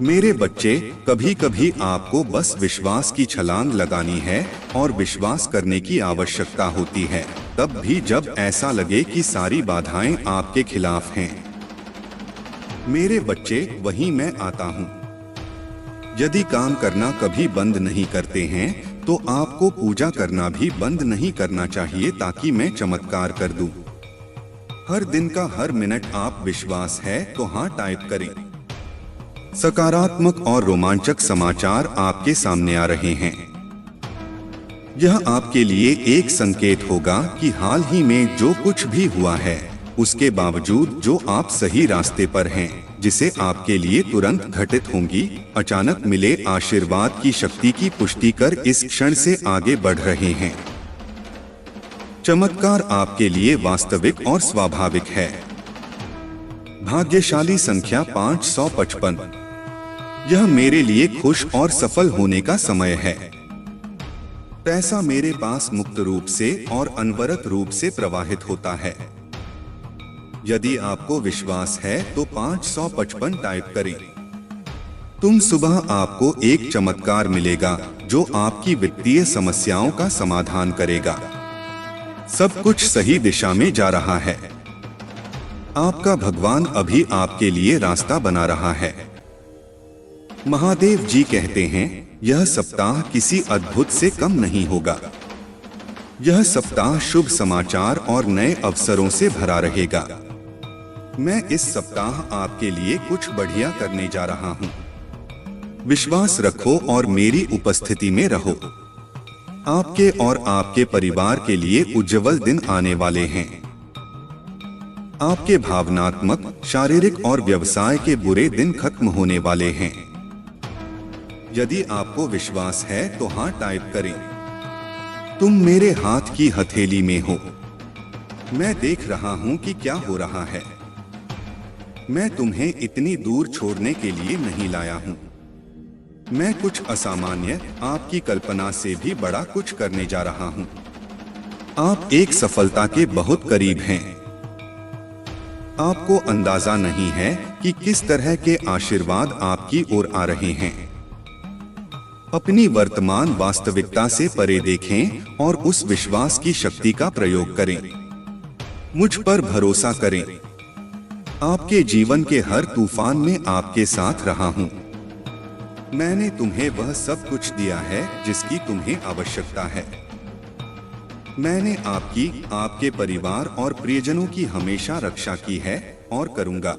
मेरे बच्चे, कभी कभी आपको बस विश्वास की छलांग लगानी है और विश्वास करने की आवश्यकता होती है, तब भी जब ऐसा लगे कि सारी बाधाएं आपके खिलाफ हैं। मेरे बच्चे, वहीं मैं आता हूँ। यदि काम करना कभी बंद नहीं करते हैं तो आपको पूजा करना भी बंद नहीं करना चाहिए, ताकि मैं चमत्कार कर दूं। हर दिन का हर मिनट आप विश्वास है तो हाँ टाइप करें। सकारात्मक और रोमांचक समाचार आपके सामने आ रहे हैं। यह आपके लिए एक संकेत होगा कि हाल ही में जो कुछ भी हुआ है उसके बावजूद जो आप सही रास्ते पर हैं, जिसे आपके लिए तुरंत घटित होंगी अचानक मिले आशीर्वाद की शक्ति की पुष्टि कर इस क्षण से आगे बढ़ रहे हैं। चमत्कार आपके लिए वास्तविक और स्वाभाविक है। भाग्यशाली संख्या 555। यह मेरे लिए खुश और सफल होने का समय है। पैसा मेरे पास मुक्त रूप से और अनवरत रूप से प्रवाहित होता है। यदि आपको विश्वास है तो 555 टाइप करें। तुम सुबह आपको एक चमत्कार मिलेगा जो आपकी वित्तीय समस्याओं का समाधान करेगा। सब कुछ सही दिशा में जा रहा है। आपका भगवान अभी आपके लिए रास्ता बना रहा है। महादेव जी कहते हैं, यह सप्ताह किसी अद्भुत से कम नहीं होगा। यह सप्ताह शुभ समाचार और नए अवसरों से भरा रहेगा। मैं इस सप्ताह आपके लिए कुछ बढ़िया करने जा रहा हूँ। विश्वास रखो और मेरी उपस्थिति में रहो। आपके और आपके परिवार के लिए उज्जवल दिन आने वाले हैं। आपके भावनात्मक, शारीरिक और व्यवसाय के बुरे दिन खत्म होने वाले हैं। यदि आपको विश्वास है तो हाँ टाइप करें। तुम मेरे हाथ की हथेली में हो। मैं देख रहा हूँ कि क्या हो रहा है। मैं तुम्हें इतनी दूर छोड़ने के लिए नहीं लाया हूँ। मैं कुछ असामान्य, आपकी कल्पना से भी बड़ा कुछ करने जा रहा हूँ। आप एक सफलता के बहुत करीब हैं। आपको अंदाजा नहीं है कि किस तरह के आशीर्वाद आपकी ओर आ रहे हैं। अपनी वर्तमान वास्तविकता से परे देखें और उस विश्वास की शक्ति का प्रयोग करें। मुझ पर भरोसा करें। आपके जीवन के हर तूफान में आपके साथ रहा हूं। मैंने तुम्हें वह सब कुछ दिया है जिसकी तुम्हें आवश्यकता है। मैंने आपकी, आपके परिवार और प्रियजनों की हमेशा रक्षा की है और करूंगा।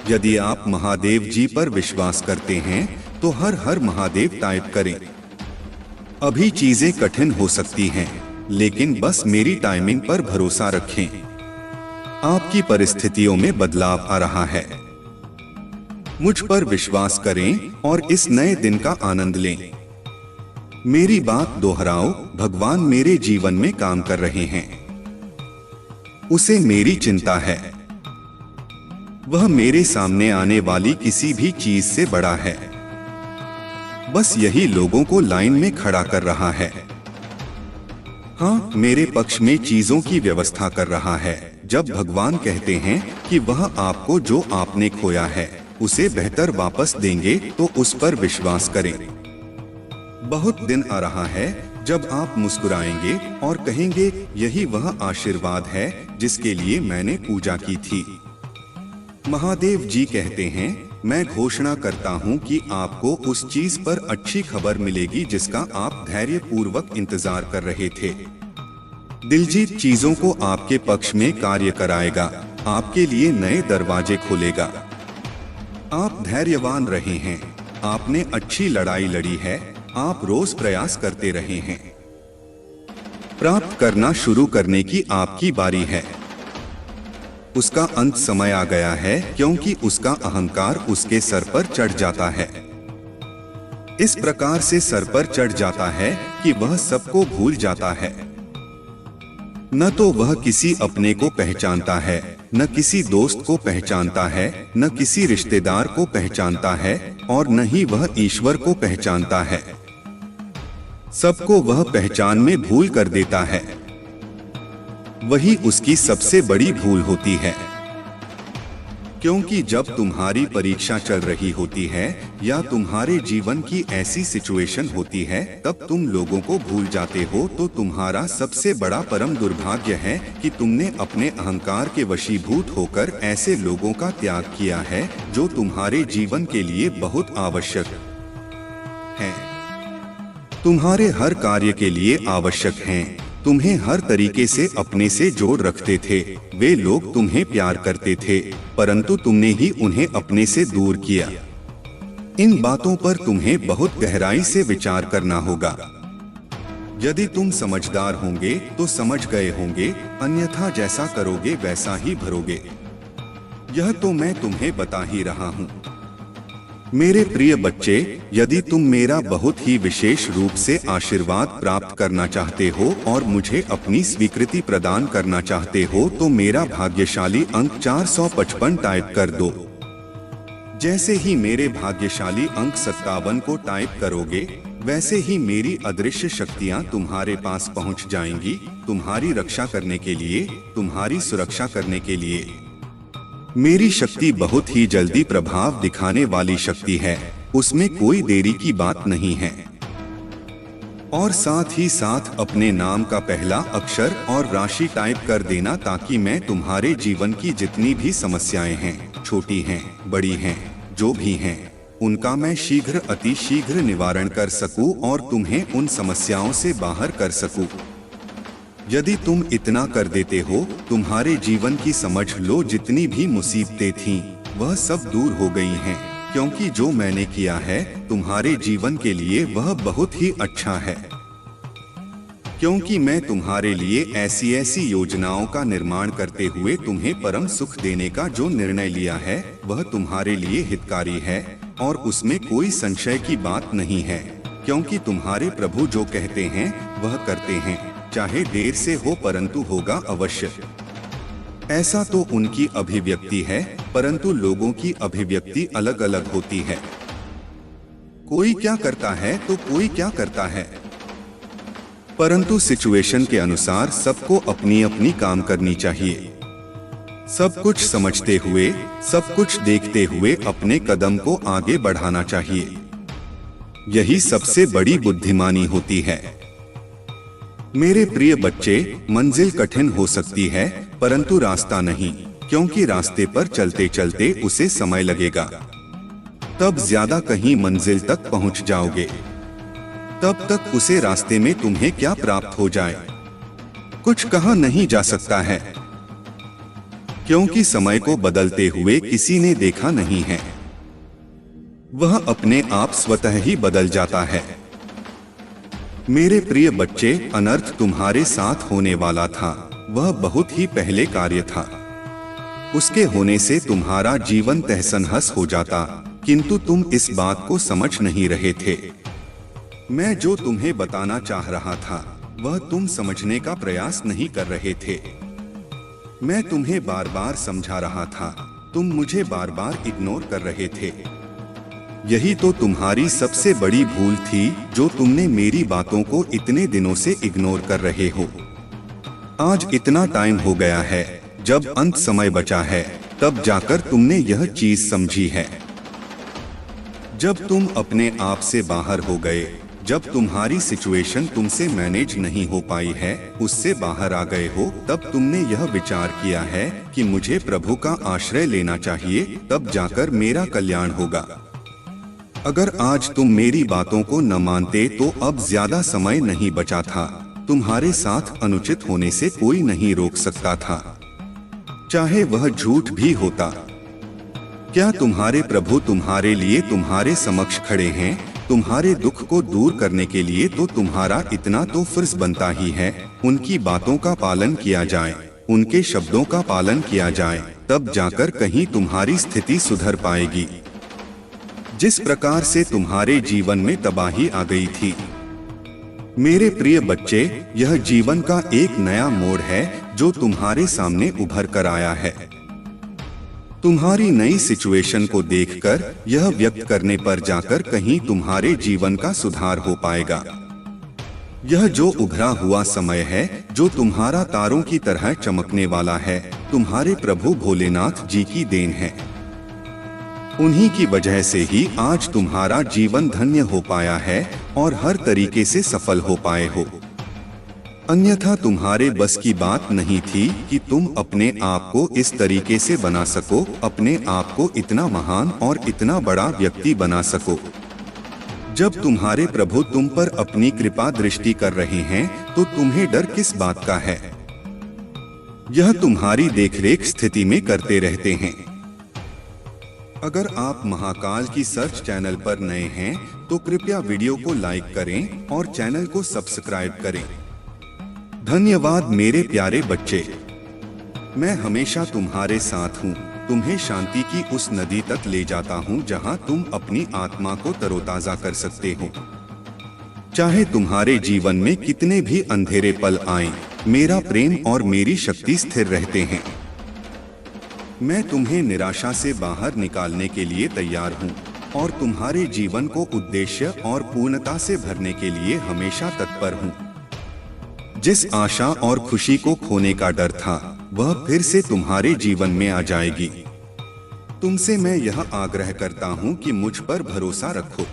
यदि आप महादेव जी पर विश्वास करते हैं तो हर हर महादेव टाइप करें। अभी चीजें कठिन हो सकती हैं, लेकिन बस मेरी टाइमिंग पर भरोसा रखें। आपकी परिस्थितियों में बदलाव आ रहा है। मुझ पर विश्वास करें और इस नए दिन का आनंद लें। मेरी बात दोहराओ, भगवान मेरे जीवन में काम कर रहे हैं। उसे मेरी चिंता है। वह मेरे सामने आने वाली किसी भी चीज से बड़ा है। बस यही लोगों को लाइन में खड़ा कर रहा है। हाँ, मेरे पक्ष में चीजों की व्यवस्था कर रहा है। जब भगवान कहते हैं कि वह आपको जो आपने खोया है उसे बेहतर वापस देंगे, तो उस पर विश्वास करें। बहुत दिन आ रहा है जब आप मुस्कुराएंगे और कहेंगे, यही वह आशीर्वाद है जिसके लिए मैंने पूजा की थी। महादेव जी कहते हैं, मैं घोषणा करता हूं कि आपको उस चीज पर अच्छी खबर मिलेगी जिसका आप धैर्य पूर्वक इंतजार कर रहे थे। दिलजीत चीजों को आपके पक्ष में कार्य कराएगा, आपके लिए नए दरवाजे खोलेगा। आप धैर्यवान रहे हैं, आपने अच्छी लड़ाई लड़ी है, आप रोज प्रयास करते रहे हैं। प्राप्त करना शुरू करने की आपकी बारी है। उसका अंत समय आ गया है, क्योंकि उसका अहंकार उसके सर पर चढ़ जाता है। इस प्रकार से सर पर चढ़ जाता है कि वह सबको भूल जाता है। न तो वह किसी अपने को पहचानता है, न किसी दोस्त को पहचानता है, न किसी रिश्तेदार को पहचानता है, और न ही वह ईश्वर को पहचानता है। सबको वह पहचान में भूल कर देता है। वही उसकी सबसे बड़ी भूल होती है। क्योंकि जब तुम्हारी परीक्षा चल रही होती है या तुम्हारे जीवन की ऐसी सिचुएशन होती है, तब तुम लोगों को भूल जाते हो। तो तुम्हारा सबसे बड़ा परम दुर्भाग्य है कि तुमने अपने अहंकार के वशीभूत होकर ऐसे लोगों का त्याग किया है जो तुम्हारे जीवन के लिए बहुत आवश्यक हैं। तुम्हारे हर कार्य के लिए आवश्यक हैं, तुम्हें हर तरीके से अपने से जोड़ रखते थे। वे लोग तुम्हें प्यार करते थे, परंतु तुमने ही उन्हें अपने से दूर किया। इन बातों पर तुम्हें बहुत गहराई से विचार करना होगा। यदि तुम समझदार होंगे तो समझ गए होंगे, अन्यथा जैसा करोगे वैसा ही भरोगे। यह तो मैं तुम्हें बता ही रहा हूँ। मेरे प्रिय बच्चे, यदि तुम मेरा बहुत ही विशेष रूप से आशीर्वाद प्राप्त करना चाहते हो और मुझे अपनी स्वीकृति प्रदान करना चाहते हो, तो मेरा भाग्यशाली अंक 455 टाइप कर दो। जैसे ही मेरे भाग्यशाली अंक 57 को टाइप करोगे, वैसे ही मेरी अदृश्य शक्तियां तुम्हारे पास पहुंच जाएंगी, तुम्हारी रक्षा करने के लिए, तुम्हारी सुरक्षा करने के लिए। मेरी शक्ति बहुत ही जल्दी प्रभाव दिखाने वाली शक्ति है, उसमें कोई देरी की बात नहीं है। और साथ ही साथ अपने नाम का पहला अक्षर और राशि टाइप कर देना, ताकि मैं तुम्हारे जीवन की जितनी भी समस्याएं हैं, छोटी हैं, बड़ी हैं, जो भी हैं, उनका मैं शीघ्र अति शीघ्र निवारण कर सकूं और तुम्हें उन समस्याओं से बाहर कर सकूं। यदि तुम इतना कर देते हो, तुम्हारे जीवन की समझ लो जितनी भी मुसीबतें थीं, वह सब दूर हो गई हैं, क्योंकि जो मैंने किया है तुम्हारे जीवन के लिए वह बहुत ही अच्छा है। क्योंकि मैं तुम्हारे लिए ऐसी ऐसी योजनाओं का निर्माण करते हुए तुम्हें परम सुख देने का जो निर्णय लिया है, वह तुम्हारे लिए हितकारी है और उसमें कोई संशय की बात नहीं है। क्योंकि तुम्हारे प्रभु जो कहते हैं वह करते हैं, चाहे देर से हो परंतु होगा अवश्य। ऐसा तो उनकी अभिव्यक्ति है, परंतु लोगों की अभिव्यक्ति अलग अलग होती है। कोई क्या करता है तो कोई क्या करता है, परंतु सिचुएशन के अनुसार सबको अपनी अपनी काम करनी चाहिए। सब कुछ समझते हुए, सब कुछ देखते हुए अपने कदम को आगे बढ़ाना चाहिए। यही सबसे बड़ी बुद्धिमानी होती है। मेरे प्रिय बच्चे, मंजिल कठिन हो सकती है परंतु रास्ता नहीं, क्योंकि रास्ते पर चलते चलते उसे समय लगेगा। तब ज्यादा कहीं मंजिल तक पहुंच जाओगे। तब तक उसे रास्ते में तुम्हें क्या प्राप्त हो जाए, कुछ कहा नहीं जा सकता है, क्योंकि समय को बदलते हुए किसी ने देखा नहीं है। वह अपने आप स्वतः ही बदल जाता है। मेरे प्रिय बच्चे, अनर्थ तुम्हारे साथ होने वाला था, वह बहुत ही पहले कार्य था। उसके होने से तुम्हारा जीवन तहस-नहस हो जाता, किंतु तुम इस बात को समझ नहीं रहे थे। मैं जो तुम्हें बताना चाह रहा था वह तुम समझने का प्रयास नहीं कर रहे थे। मैं तुम्हें बार बार समझा रहा था, तुम मुझे बार बार इग्नोर कर रहे थे। यही तो तुम्हारी सबसे बड़ी भूल थी, जो तुमने मेरी बातों को इतने दिनों से इग्नोर कर रहे हो। आज इतना टाइम हो गया है, जब अंत समय बचा है, तब जाकर तुमने यह चीज समझी है। जब तुम अपने आप से बाहर हो गए, जब तुम्हारी सिचुएशन तुमसे मैनेज नहीं हो पाई है, उससे बाहर आ गए हो, तब तुमने यह विचार किया है कि मुझे प्रभु का आश्रय लेना चाहिए, तब जाकर मेरा कल्याण होगा। अगर आज तुम मेरी बातों को न मानते तो अब ज्यादा समय नहीं बचा था। तुम्हारे साथ अनुचित होने से कोई नहीं रोक सकता था, चाहे वह झूठ भी होता। क्या तुम्हारे प्रभु तुम्हारे लिए तुम्हारे समक्ष खड़े हैं? तुम्हारे दुख को दूर करने के लिए तो तुम्हारा इतना तो फर्ज बनता ही है, उनकी बातों का पालन किया जाए, उनके शब्दों का पालन किया जाए, तब जाकर कहीं तुम्हारी स्थिति सुधर पाएगी। जिस प्रकार से तुम्हारे जीवन में तबाही आ गई थी। मेरे प्रिय बच्चे, यह जीवन का एक नया मोड़ है जो तुम्हारे सामने उभर कर आया है। तुम्हारी नई सिचुएशन को देखकर यह व्यक्त करने पर जाकर कहीं तुम्हारे जीवन का सुधार हो पाएगा। यह जो उभरा हुआ समय है, जो तुम्हारा तारों की तरह चमकने वाला है, तुम्हारे प्रभु भोलेनाथ जी की देन है। उन्हीं की वजह से ही आज तुम्हारा जीवन धन्य हो पाया है और हर तरीके से सफल हो पाए हो। अन्यथा तुम्हारे बस की बात नहीं थी कि तुम अपने आप को इस तरीके से बना सको, अपने आप को इतना महान और इतना बड़ा व्यक्ति बना सको। जब तुम्हारे प्रभु तुम पर अपनी कृपा दृष्टि कर रहे हैं, तो तुम्हें डर किस बात का है? यह तुम्हारी देखरेख स्थिति में करते रहते हैं। अगर आप महाकाल की सर्च चैनल पर नए हैं, तो कृपया वीडियो को लाइक करें और चैनल को सब्सक्राइब करें। धन्यवाद मेरे प्यारे बच्चे। मैं हमेशा तुम्हारे साथ हूँ, तुम्हें शांति की उस नदी तक ले जाता हूँ जहाँ तुम अपनी आत्मा को तरोताजा कर सकते हो। चाहे तुम्हारे जीवन में कितने भी अंधेरे पल आएं, मेरा प्रेम और मेरी शक्ति स्थिर रहते हैं। मैं तुम्हें निराशा से बाहर निकालने के लिए तैयार हूँ और तुम्हारे जीवन को उद्देश्य और पूर्णता से भरने के लिए हमेशा तत्पर हूँ। जिस आशा और खुशी को खोने का डर था, वह फिर से तुम्हारे जीवन में आ जाएगी। तुमसे मैं यह आग्रह करता हूँ कि मुझ पर भरोसा रखो।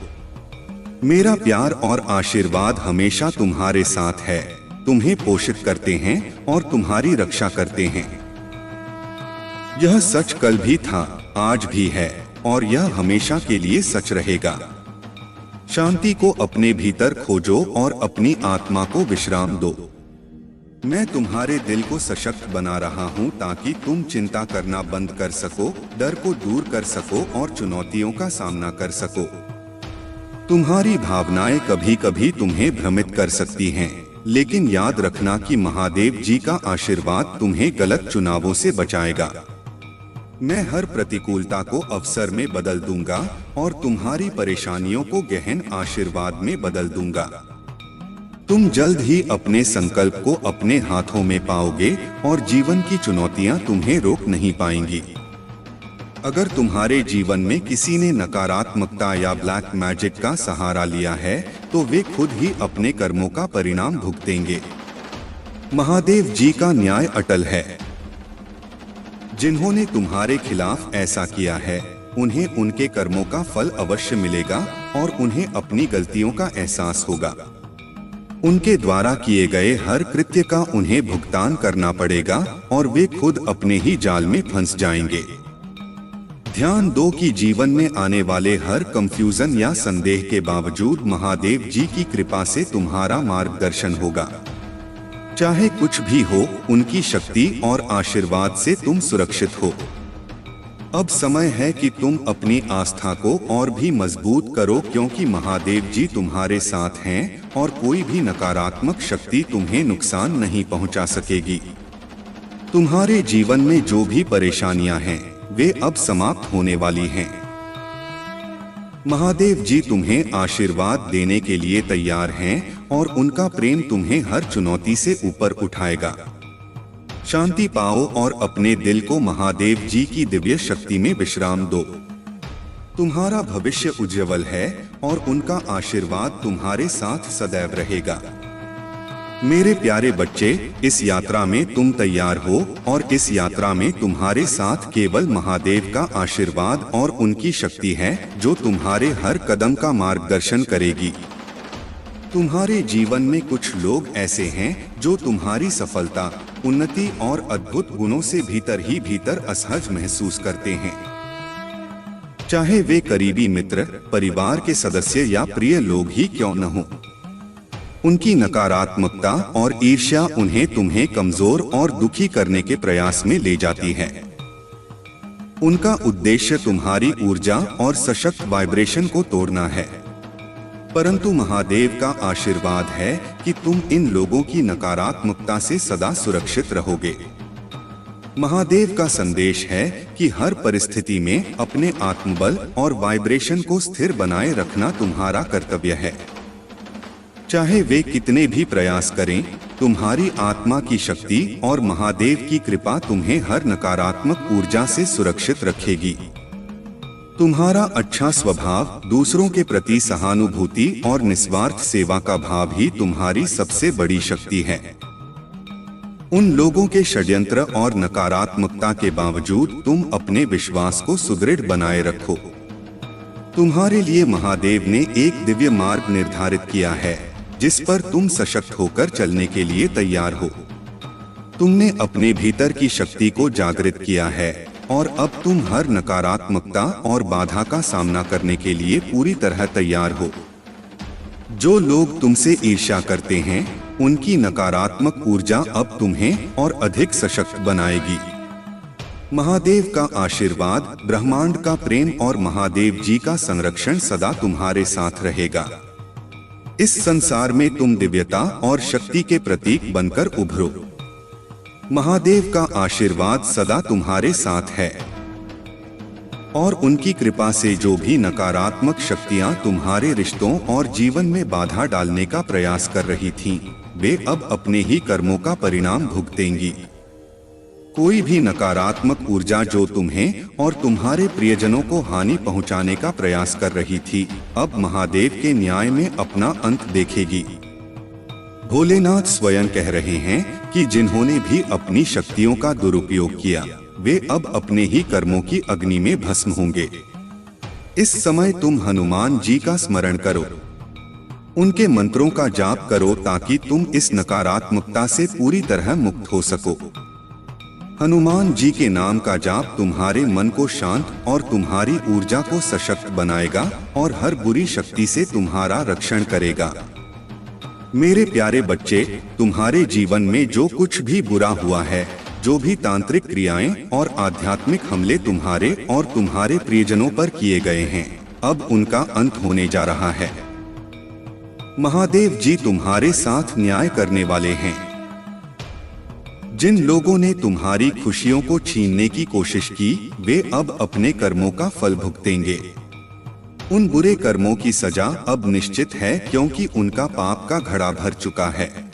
मेरा प्यार और आशीर्वाद हमेशा तुम्हारे साथ है, तुम्हें पोषित करते हैं और तुम्हारी रक्षा करते हैं। यह सच कल भी था, आज भी है और यह हमेशा के लिए सच रहेगा। शांति को अपने भीतर खोजो और अपनी आत्मा को विश्राम दो। मैं तुम्हारे दिल को सशक्त बना रहा हूँ ताकि तुम चिंता करना बंद कर सको, डर को दूर कर सको और चुनौतियों का सामना कर सको। तुम्हारी भावनाएं कभी कभी तुम्हें भ्रमित कर सकती हैं, लेकिन याद रखना कि महादेव जी का आशीर्वाद तुम्हें गलत चुनावों से बचाएगा। मैं हर प्रतिकूलता को अवसर में बदल दूंगा और तुम्हारी परेशानियों को गहन आशीर्वाद में बदल दूंगा। तुम जल्द ही अपने संकल्प को अपने हाथों में पाओगे और जीवन की चुनौतियां तुम्हें रोक नहीं पाएंगी। अगर तुम्हारे जीवन में किसी ने नकारात्मकता या ब्लैक मैजिक का सहारा लिया है, तो वे खुद ही अपने कर्मों का परिणाम भुगतेंगे। महादेव जी का न्याय अटल है। जिन्होंने तुम्हारे खिलाफ ऐसा किया है, उन्हें उनके कर्मों का फल अवश्य मिलेगा और उन्हें अपनी गलतियों का एहसास होगा। उनके द्वारा किए गए हर कृत्य का उन्हें भुगतान करना पड़ेगा और वे खुद अपने ही जाल में फंस जाएंगे। ध्यान दो कि जीवन में आने वाले हर कंफ्यूजन या संदेह के बावजूद महादेव जी की कृपा से तुम्हारा मार्गदर्शन होगा। चाहे कुछ भी हो, उनकी शक्ति और आशीर्वाद से तुम सुरक्षित हो। अब समय है कि तुम अपनी आस्था को और भी मजबूत करो, क्योंकि महादेव जी तुम्हारे साथ हैं और कोई भी नकारात्मक शक्ति तुम्हें नुकसान नहीं पहुंचा सकेगी। तुम्हारे जीवन में जो भी परेशानियां हैं वे अब समाप्त होने वाली हैं। महादेव जी तुम्हें आशीर्वाद देने के लिए तैयार हैं और उनका प्रेम तुम्हें हर चुनौती से ऊपर उठाएगा। शांति पाओ और अपने दिल को महादेव जी की दिव्य शक्ति में विश्राम दो। तुम्हारा भविष्य उज्जवल है और उनका आशीर्वाद तुम्हारे साथ सदैव रहेगा। मेरे प्यारे बच्चे, इस यात्रा में तुम तैयार हो और इस यात्रा में तुम्हारे साथ केवल महादेव का आशीर्वाद और उनकी शक्ति है जो तुम्हारे हर कदम का मार्गदर्शन करेगी। तुम्हारे जीवन में कुछ लोग ऐसे हैं जो तुम्हारी सफलता, उन्नति और अद्भुत गुणों से भीतर ही भीतर असहज महसूस करते हैं। चाहे वे करीबी मित्र, परिवार के सदस्य या प्रिय लोग ही क्यों न हो, उनकी नकारात्मकता और ईर्ष्या उन्हें तुम्हें कमजोर और दुखी करने के प्रयास में ले जाती है। उनका उद्देश्य तुम्हारी ऊर्जा और सशक्त वाइब्रेशन को तोड़ना है। परंतु महादेव का आशीर्वाद है कि तुम इन लोगों की नकारात्मकता से सदा सुरक्षित रहोगे। महादेव का संदेश है कि हर परिस्थिति में अपने आत्मबल और वाइब्रेशन को स्थिर बनाए रखना तुम्हारा कर्तव्य है। चाहे वे कितने भी प्रयास करें, तुम्हारी आत्मा की शक्ति और महादेव की कृपा तुम्हें हर नकारात्मक ऊर्जा से सुरक्षित रखेगी। तुम्हारा अच्छा स्वभाव, दूसरों के प्रति सहानुभूति और निस्वार्थ सेवा का भाव ही तुम्हारी सबसे बड़ी शक्ति है। उन लोगों के षड्यंत्र और नकारात्मकता के बावजूद तुम अपने विश्वास को सुदृढ़ बनाए रखो। तुम्हारे लिए महादेव ने एक दिव्य मार्ग निर्धारित किया है जिस पर तुम सशक्त होकर चलने के लिए तैयार हो। तुमने अपने भीतर की शक्ति को जागृत किया है और अब तुम हर नकारात्मकता और बाधा का सामना करने के लिए पूरी तरह तैयार हो। जो लोग तुमसे ईर्ष्या करते हैं, उनकी नकारात्मक ऊर्जा अब तुम्हें और अधिक सशक्त बनाएगी। महादेव का आशीर्वाद, ब्रह्मांड का प्रेम और महादेव जी का संरक्षण सदा तुम्हारे साथ रहेगा। इस संसार में तुम दिव्यता और शक्ति के प्रतीक बनकर उभरो। महादेव का आशीर्वाद सदा तुम्हारे साथ है और उनकी कृपा से जो भी नकारात्मक शक्तियां तुम्हारे रिश्तों और जीवन में बाधा डालने का प्रयास कर रही थीं, वे अब अपने ही कर्मों का परिणाम भुगतेंगी। कोई भी नकारात्मक ऊर्जा जो तुम्हें और तुम्हारे प्रियजनों को हानि पहुंचाने का प्रयास कर रही थी, अब महादेव के न्याय में अपना अंत देखेगी। भोलेनाथ स्वयं कह रहे हैं कि जिन्होंने भी अपनी शक्तियों का दुरुपयोग किया, वे अब अपने ही कर्मों की अग्नि में भस्म होंगे। इस समय तुम हनुमान जी का स्मरण करो, उनके मंत्रों का जाप करो ताकि तुम इस नकारात्मकता से पूरी तरह मुक्त हो सको। हनुमान जी के नाम का जाप तुम्हारे मन को शांत और तुम्हारी ऊर्जा को सशक्त बनाएगा और हर बुरी शक्ति से तुम्हारा रक्षण करेगा। मेरे प्यारे बच्चे, तुम्हारे जीवन में जो कुछ भी बुरा हुआ है, जो भी तांत्रिक क्रियाएं और आध्यात्मिक हमले तुम्हारे और तुम्हारे प्रियजनों पर किए गए हैं, अब उनका अंत होने जा रहा है। महादेव जी तुम्हारे साथ न्याय करने वाले हैं। जिन लोगों ने तुम्हारी खुशियों को छीनने की कोशिश की, वे अब अपने कर्मों का फल भुगतेंगे। उन बुरे कर्मों की सजा अब निश्चित है क्योंकि उनका पाप का घड़ा भर चुका है।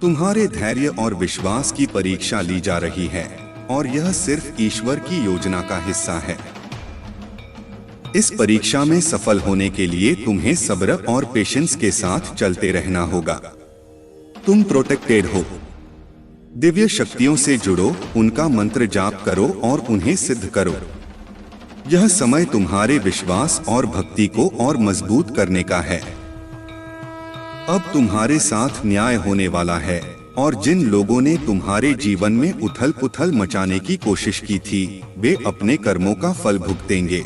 तुम्हारे धैर्य और विश्वास की परीक्षा ली जा रही है और यह सिर्फ ईश्वर की योजना का हिस्सा है। इस परीक्षा में सफल होने के लिए तुम्हें सब्र और पेशेंस के साथ चलते रहना होगा। तुम प्रोटेक्टेड हो। दिव्य शक्तियों से जुड़ो, उनका मंत्र जाप करो और उन्हें सिद्ध करो। यह समय तुम्हारे विश्वास और भक्ति को और मजबूत करने का है। अब तुम्हारे साथ न्याय होने वाला है और जिन लोगों ने तुम्हारे जीवन में उथल पुथल मचाने की कोशिश की थी, वे अपने कर्मों का फल भुगतेंगे।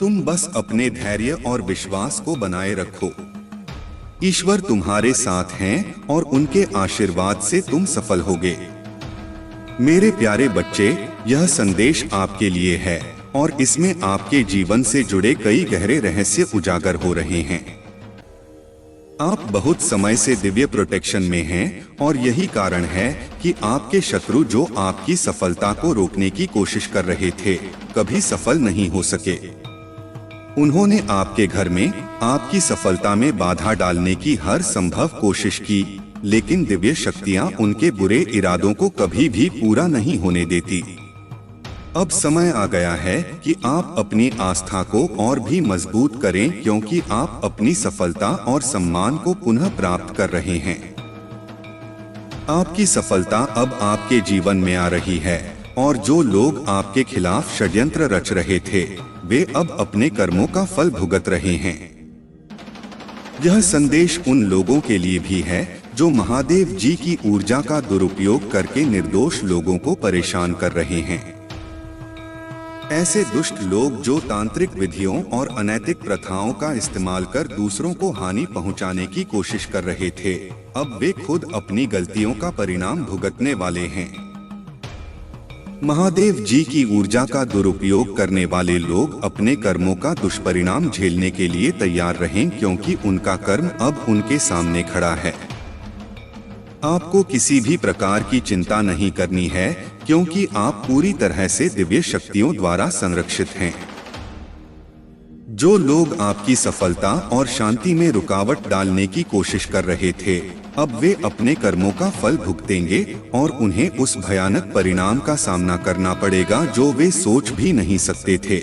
तुम बस अपने धैर्य और विश्वास को बनाए रखो। ईश्वर तुम्हारे साथ हैं और उनके आशीर्वाद से तुम सफल होगे। मेरे प्यारे बच्चे, यह संदेश आपके लिए है और इसमें आपके जीवन से जुड़े कई गहरे रहस्य उजागर हो रहे हैं। आप बहुत समय से दिव्य प्रोटेक्शन में हैं और यही कारण है कि आपके शत्रु जो आपकी सफलता को रोकने की कोशिश कर रहे थे, कभी सफल नहीं हो सके। उन्होंने आपके घर में आपकी सफलता में बाधा डालने की हर संभव कोशिश की, लेकिन दिव्य शक्तियां उनके बुरे इरादों को कभी भी पूरा नहीं होने देती। अब समय आ गया है कि आप अपनी आस्था को और भी मजबूत करें, क्योंकि आप अपनी सफलता और सम्मान को पुनः प्राप्त कर रहे हैं। आपकी सफलता अब आपके जीवन में आ रही है और जो लोग आपके खिलाफ षड्यंत्र रच रहे थे, वे अब अपने कर्मों का फल भुगत रहे हैं। यह संदेश उन लोगों के लिए भी है जो महादेव जी की ऊर्जा का दुरुपयोग करके निर्दोष लोगों को परेशान कर रहे हैं। ऐसे दुष्ट लोग जो तांत्रिक विधियों और अनैतिक प्रथाओं का इस्तेमाल कर दूसरों को हानि पहुंचाने की कोशिश कर रहे थे, अब वे खुद अपनी गलतियों का परिणाम भुगतने वाले हैं। महादेव जी की ऊर्जा का दुरुपयोग करने वाले लोग अपने कर्मों का दुष्परिणाम झेलने के लिए तैयार रहें, क्योंकि उनका कर्म अब उनके सामने खड़ा है। आपको किसी भी प्रकार की चिंता नहीं करनी है, क्योंकि आप पूरी तरह से दिव्य शक्तियों द्वारा संरक्षित हैं। जो लोग आपकी सफलता और शांति में रुकावट डालने की कोशिश कर रहे थे, अब वे अपने कर्मों का फल भुगतेंगे और उन्हें उस भयानक परिणाम का सामना करना पड़ेगा जो वे सोच भी नहीं सकते थे।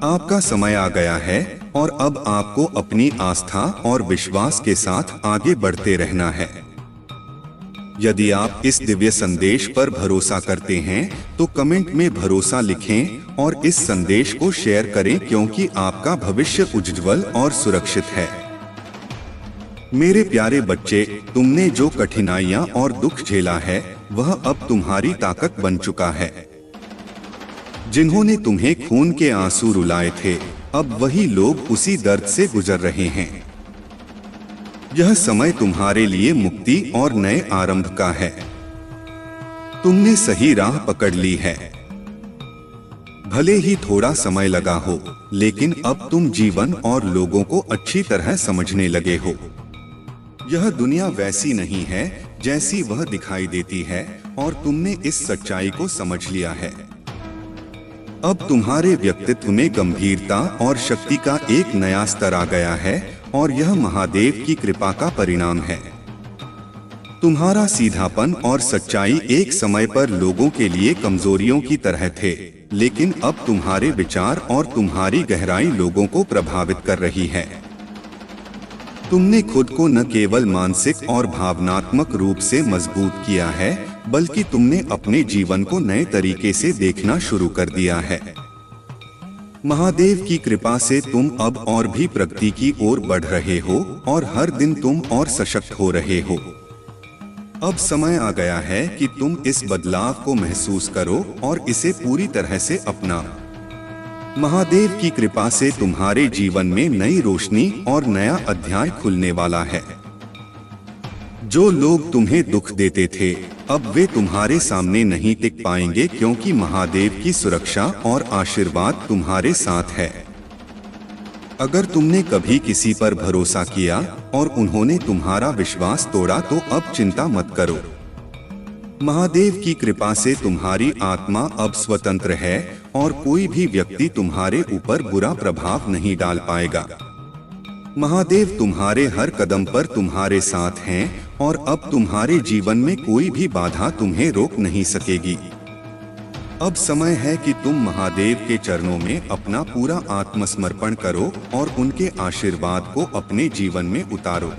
आपका समय आ गया है और अब आपको अपनी आस्था और विश्वास के साथ आगे बढ़ते रहना है। यदि आप इस दिव्य संदेश पर भरोसा करते हैं तो कमेंट में भरोसा लिखें और इस संदेश को शेयर करें, क्योंकि आपका भविष्य उज्ज्वल और सुरक्षित है। मेरे प्यारे बच्चे, तुमने जो कठिनाइयां और दुख झेला है वह अब तुम्हारी ताकत बन चुका है। जिन्होंने तुम्हें खून के आंसू रुलाए थे, अब वही लोग उसी दर्द से गुजर रहे हैं। यह समय तुम्हारे लिए मुक्ति और नए आरंभ का है। तुमने सही राह पकड़ ली है। भले ही थोड़ा समय लगा हो, लेकिन अब तुम जीवन और लोगों को अच्छी तरह समझने लगे हो। यह दुनिया वैसी नहीं है जैसी वह दिखाई देती है और तुमने इस सच्चाई को समझ लिया है। अब तुम्हारे व्यक्तित्व में गंभीरता और शक्ति का एक नया स्तर आ गया है और यह महादेव की कृपा का परिणाम है। तुम्हारा सीधापन और सच्चाई एक समय पर लोगों के लिए कमजोरियों की तरह थे, लेकिन अब तुम्हारे विचार और तुम्हारी गहराई लोगों को प्रभावित कर रही है। तुमने खुद को न केवल मानसिक और भावनात्मक रूप से मजबूत किया है, बल्कि तुमने अपने जीवन को नए तरीके से देखना शुरू कर दिया है। महादेव की कृपा से तुम अब और भी प्रगति की ओर बढ़ रहे हो और हर दिन तुम और सशक्त हो रहे हो। अब समय आ गया है कि तुम इस बदलाव को महसूस करो और इसे पूरी तरह से अपनाओ। महादेव की कृपा से तुम्हारे जीवन में नई रोशनी और नया अध्याय खुलने वाला है। जो लोग तुम्हें दुख देते थे, अब वे तुम्हारे सामने नहीं टिक पाएंगे, क्योंकि महादेव की सुरक्षा और आशीर्वाद तुम्हारे साथ है। अगर तुमने कभी किसी पर भरोसा किया और उन्होंने तुम्हारा विश्वास तोड़ा, तो अब चिंता मत करो। महादेव की कृपा से तुम्हारी आत्मा अब स्वतंत्र है और कोई भी व्यक्ति तुम्हारे ऊपर बुरा प्रभाव नहीं डाल पाएगा। महादेव तुम्हारे हर कदम पर तुम्हारे साथ हैं और अब तुम्हारे जीवन में कोई भी बाधा तुम्हें रोक नहीं सकेगी। अब समय है कि तुम महादेव के चरणों में अपना पूरा आत्मसमर्पण करो और उनके आशीर्वाद को अपने जीवन में उतारो।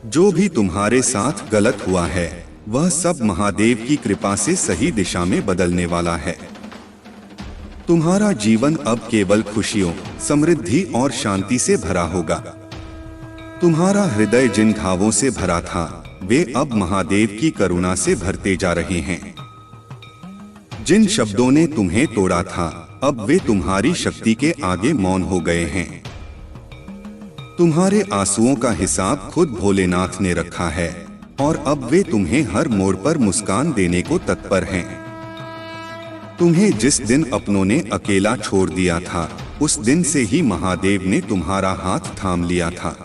जो भी तुम्हारे साथ गलत हुआ है, वह सब महादेव की कृपा से सही दिशा में बदलने वाला है। तुम्हारा जीवन अब केवल खुशियों, समृद्धि और शांति से भरा होगा। तुम्हारा हृदय जिन घावों से भरा था, वे अब महादेव की करुणा से भरते जा रहे हैं। जिन शब्दों ने तुम्हें तोड़ा था, अब वे तुम्हारी शक्ति के आगे मौन हो गए हैं। तुम्हारे आंसुओं का हिसाब खुद भोलेनाथ ने रखा है और अब वे तुम्हें हर मोड़ पर मुस्कान देने को तत्पर हैं। तुम्हें जिस दिन अपनों ने अकेला छोड़ दिया था, उस दिन से ही महादेव ने तुम्हारा हाथ थाम लिया था।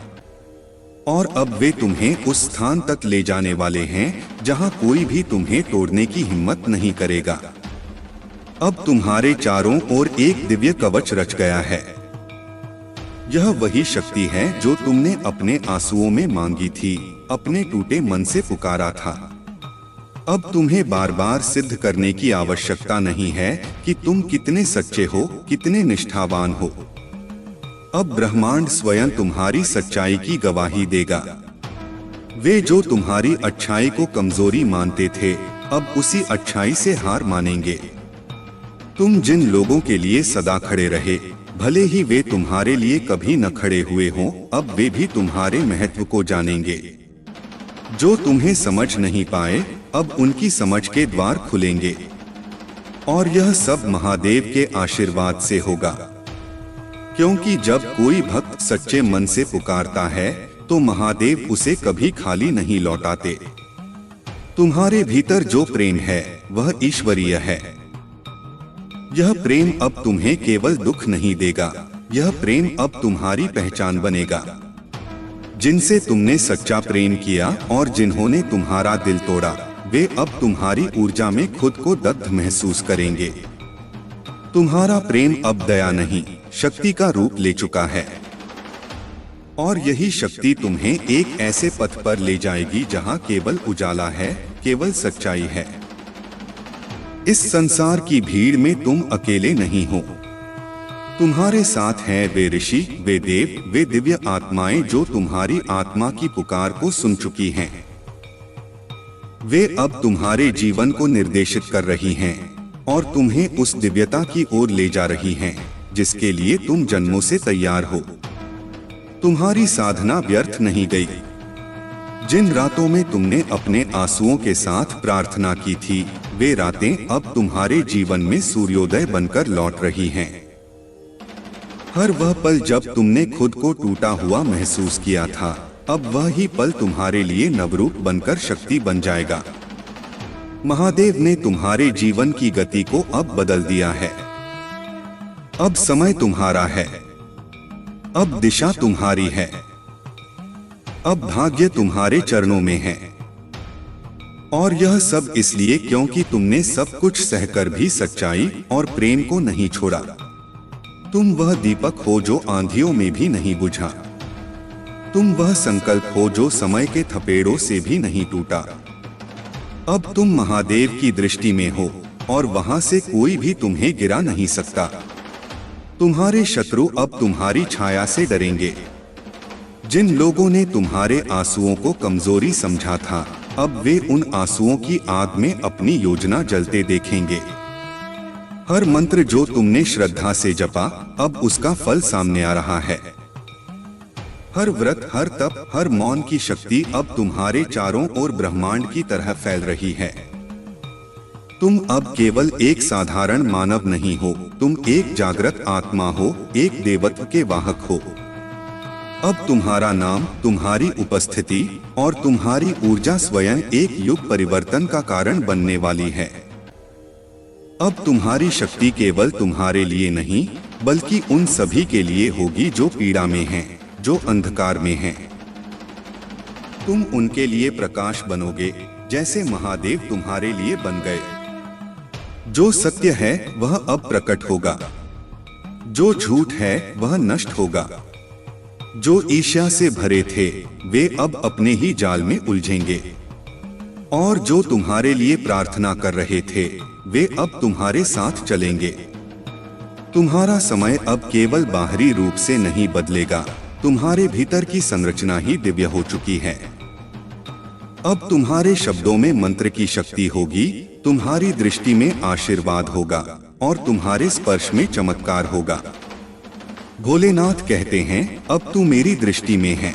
और अब वे तुम्हें उस स्थान तक ले जाने वाले हैं जहां कोई भी तुम्हें तोड़ने की हिम्मत नहीं करेगा। अब तुम्हारे चारों ओर एक दिव्य कवच रच गया है। यह वही शक्ति है जो तुमने अपने आंसुओं में मांगी थी, अपने टूटे मन से पुकारा था। अब तुम्हें बार बार सिद्ध करने की आवश्यकता नहीं है कि तुम कितने सच्चे हो, कितने निष्ठावान हो। अब ब्रह्मांड स्वयं तुम्हारी सच्चाई की गवाही देगा। वे जो तुम्हारी अच्छाई को कमजोरी मानते थे, अब उसी अच्छाई से हार मानेंगे। तुम जिन लोगों के लिए सदा खड़े रहे, भले ही वे तुम्हारे लिए कभी न खड़े हुए हों, अब वे भी तुम्हारे महत्व को जानेंगे। जो तुम्हें समझ नहीं पाए, अब उनकी समझ के द्वार खुलेंगे। और यह सब महादेव के आशीर्वाद से होगा, क्योंकि जब कोई भक्त सच्चे मन से पुकारता है तो महादेव उसे कभी खाली नहीं लौटाते। तुम्हारे भीतर जो प्रेम है वह ईश्वरीय है। यह प्रेम अब तुम्हें केवल दुख नहीं देगा, यह प्रेम अब तुम्हारी पहचान बनेगा। जिनसे तुमने सच्चा प्रेम किया और जिन्होंने तुम्हारा दिल तोड़ा, वे अब तुम्हारी ऊर्जा में खुद को दग्ध महसूस करेंगे। तुम्हारा प्रेम अब दया नहीं, शक्ति का रूप ले चुका है। और यही शक्ति तुम्हें एक ऐसे पथ पर ले जाएगी जहां केवल उजाला है, केवल सच्चाई है। इस संसार की भीड़ में तुम अकेले नहीं हो। तुम्हारे साथ हैं वे ऋषि, वे देव, वे दिव्य आत्माएं जो तुम्हारी आत्मा की पुकार को सुन चुकी हैं। वे अब तुम्हारे जीवन को निर्देशित कर रही हैं और तुम्हें उस दिव्यता की ओर ले जा रही हैं जिसके लिए तुम जन्मों से तैयार हो। तुम्हारी साधना व्यर्थ नहीं गई। जिन रातों में तुमने अपने आंसुओं के साथ प्रार्थना की थी, वे रातें अब तुम्हारे जीवन में सूर्योदय बनकर लौट रही हैं। हर वह पल जब तुमने खुद को टूटा हुआ महसूस किया था, अब वह ही पल तुम्हारे लिए नवरूप बनकर शक्ति बन जाएगा। महादेव ने तुम्हारे जीवन की गति को अब बदल दिया है। अब समय तुम्हारा है, अब दिशा तुम्हारी है, अब भाग्य तुम्हारे चरणों में है। और यह सब इसलिए क्योंकि तुमने सब कुछ सहकर भी सच्चाई और प्रेम को नहीं छोड़ा। तुम वह दीपक हो जो आंधियों में भी नहीं बुझा। तुम वह संकल्प हो जो समय के थपेड़ों से भी नहीं टूटा। अब तुम महादेव की दृष्टि में हो और वहां से कोई भी तुम्हें गिरा नहीं सकता। तुम्हारे शत्रु अब तुम्हारी छाया से डरेंगे। जिन लोगों ने तुम्हारे आंसुओं को कमजोरी समझा था, अब वे उन आंसुओं की आग में अपनी योजना जलते देखेंगे। हर मंत्र जो तुमने श्रद्धा से जपा, अब उसका फल सामने आ रहा है। हर व्रत, हर तप, हर मौन की शक्ति अब तुम्हारे चारों ओर ब्रह्मांड की तरह फैल रही है। तुम अब केवल एक साधारण मानव नहीं हो, तुम एक जागृत आत्मा हो, एक देवत्व के वाहक हो। अब तुम्हारा नाम, तुम्हारी उपस्थिति और तुम्हारी ऊर्जा स्वयं एक युग परिवर्तन का कारण बनने वाली है। अब तुम्हारी शक्ति केवल तुम्हारे लिए नहीं, बल्कि उन सभी के लिए होगी जो पीड़ा में हैं, जो अंधकार में हैं। तुम उनके लिए प्रकाश बनोगे, जैसे महादेव तुम्हारे लिए बन गए। जो सत्य है वह अब प्रकट होगा, जो झूठ है वह नष्ट होगा। जो ईर्ष्या से भरे थे, वे अब अपने ही जाल में उलझेंगे। और जो तुम्हारे लिए प्रार्थना कर रहे थे, वे अब तुम्हारे साथ चलेंगे। तुम्हारा समय अब केवल बाहरी रूप से नहीं बदलेगा, तुम्हारे भीतर की संरचना ही दिव्य हो चुकी है। अब तुम्हारे शब्दों में मंत्र की शक्ति होगी, तुम्हारी दृष्टि में आशीर्वाद होगा और तुम्हारे स्पर्श में चमत्कार होगा। भोलेनाथ कहते हैं, अब तू मेरी दृष्टि में है।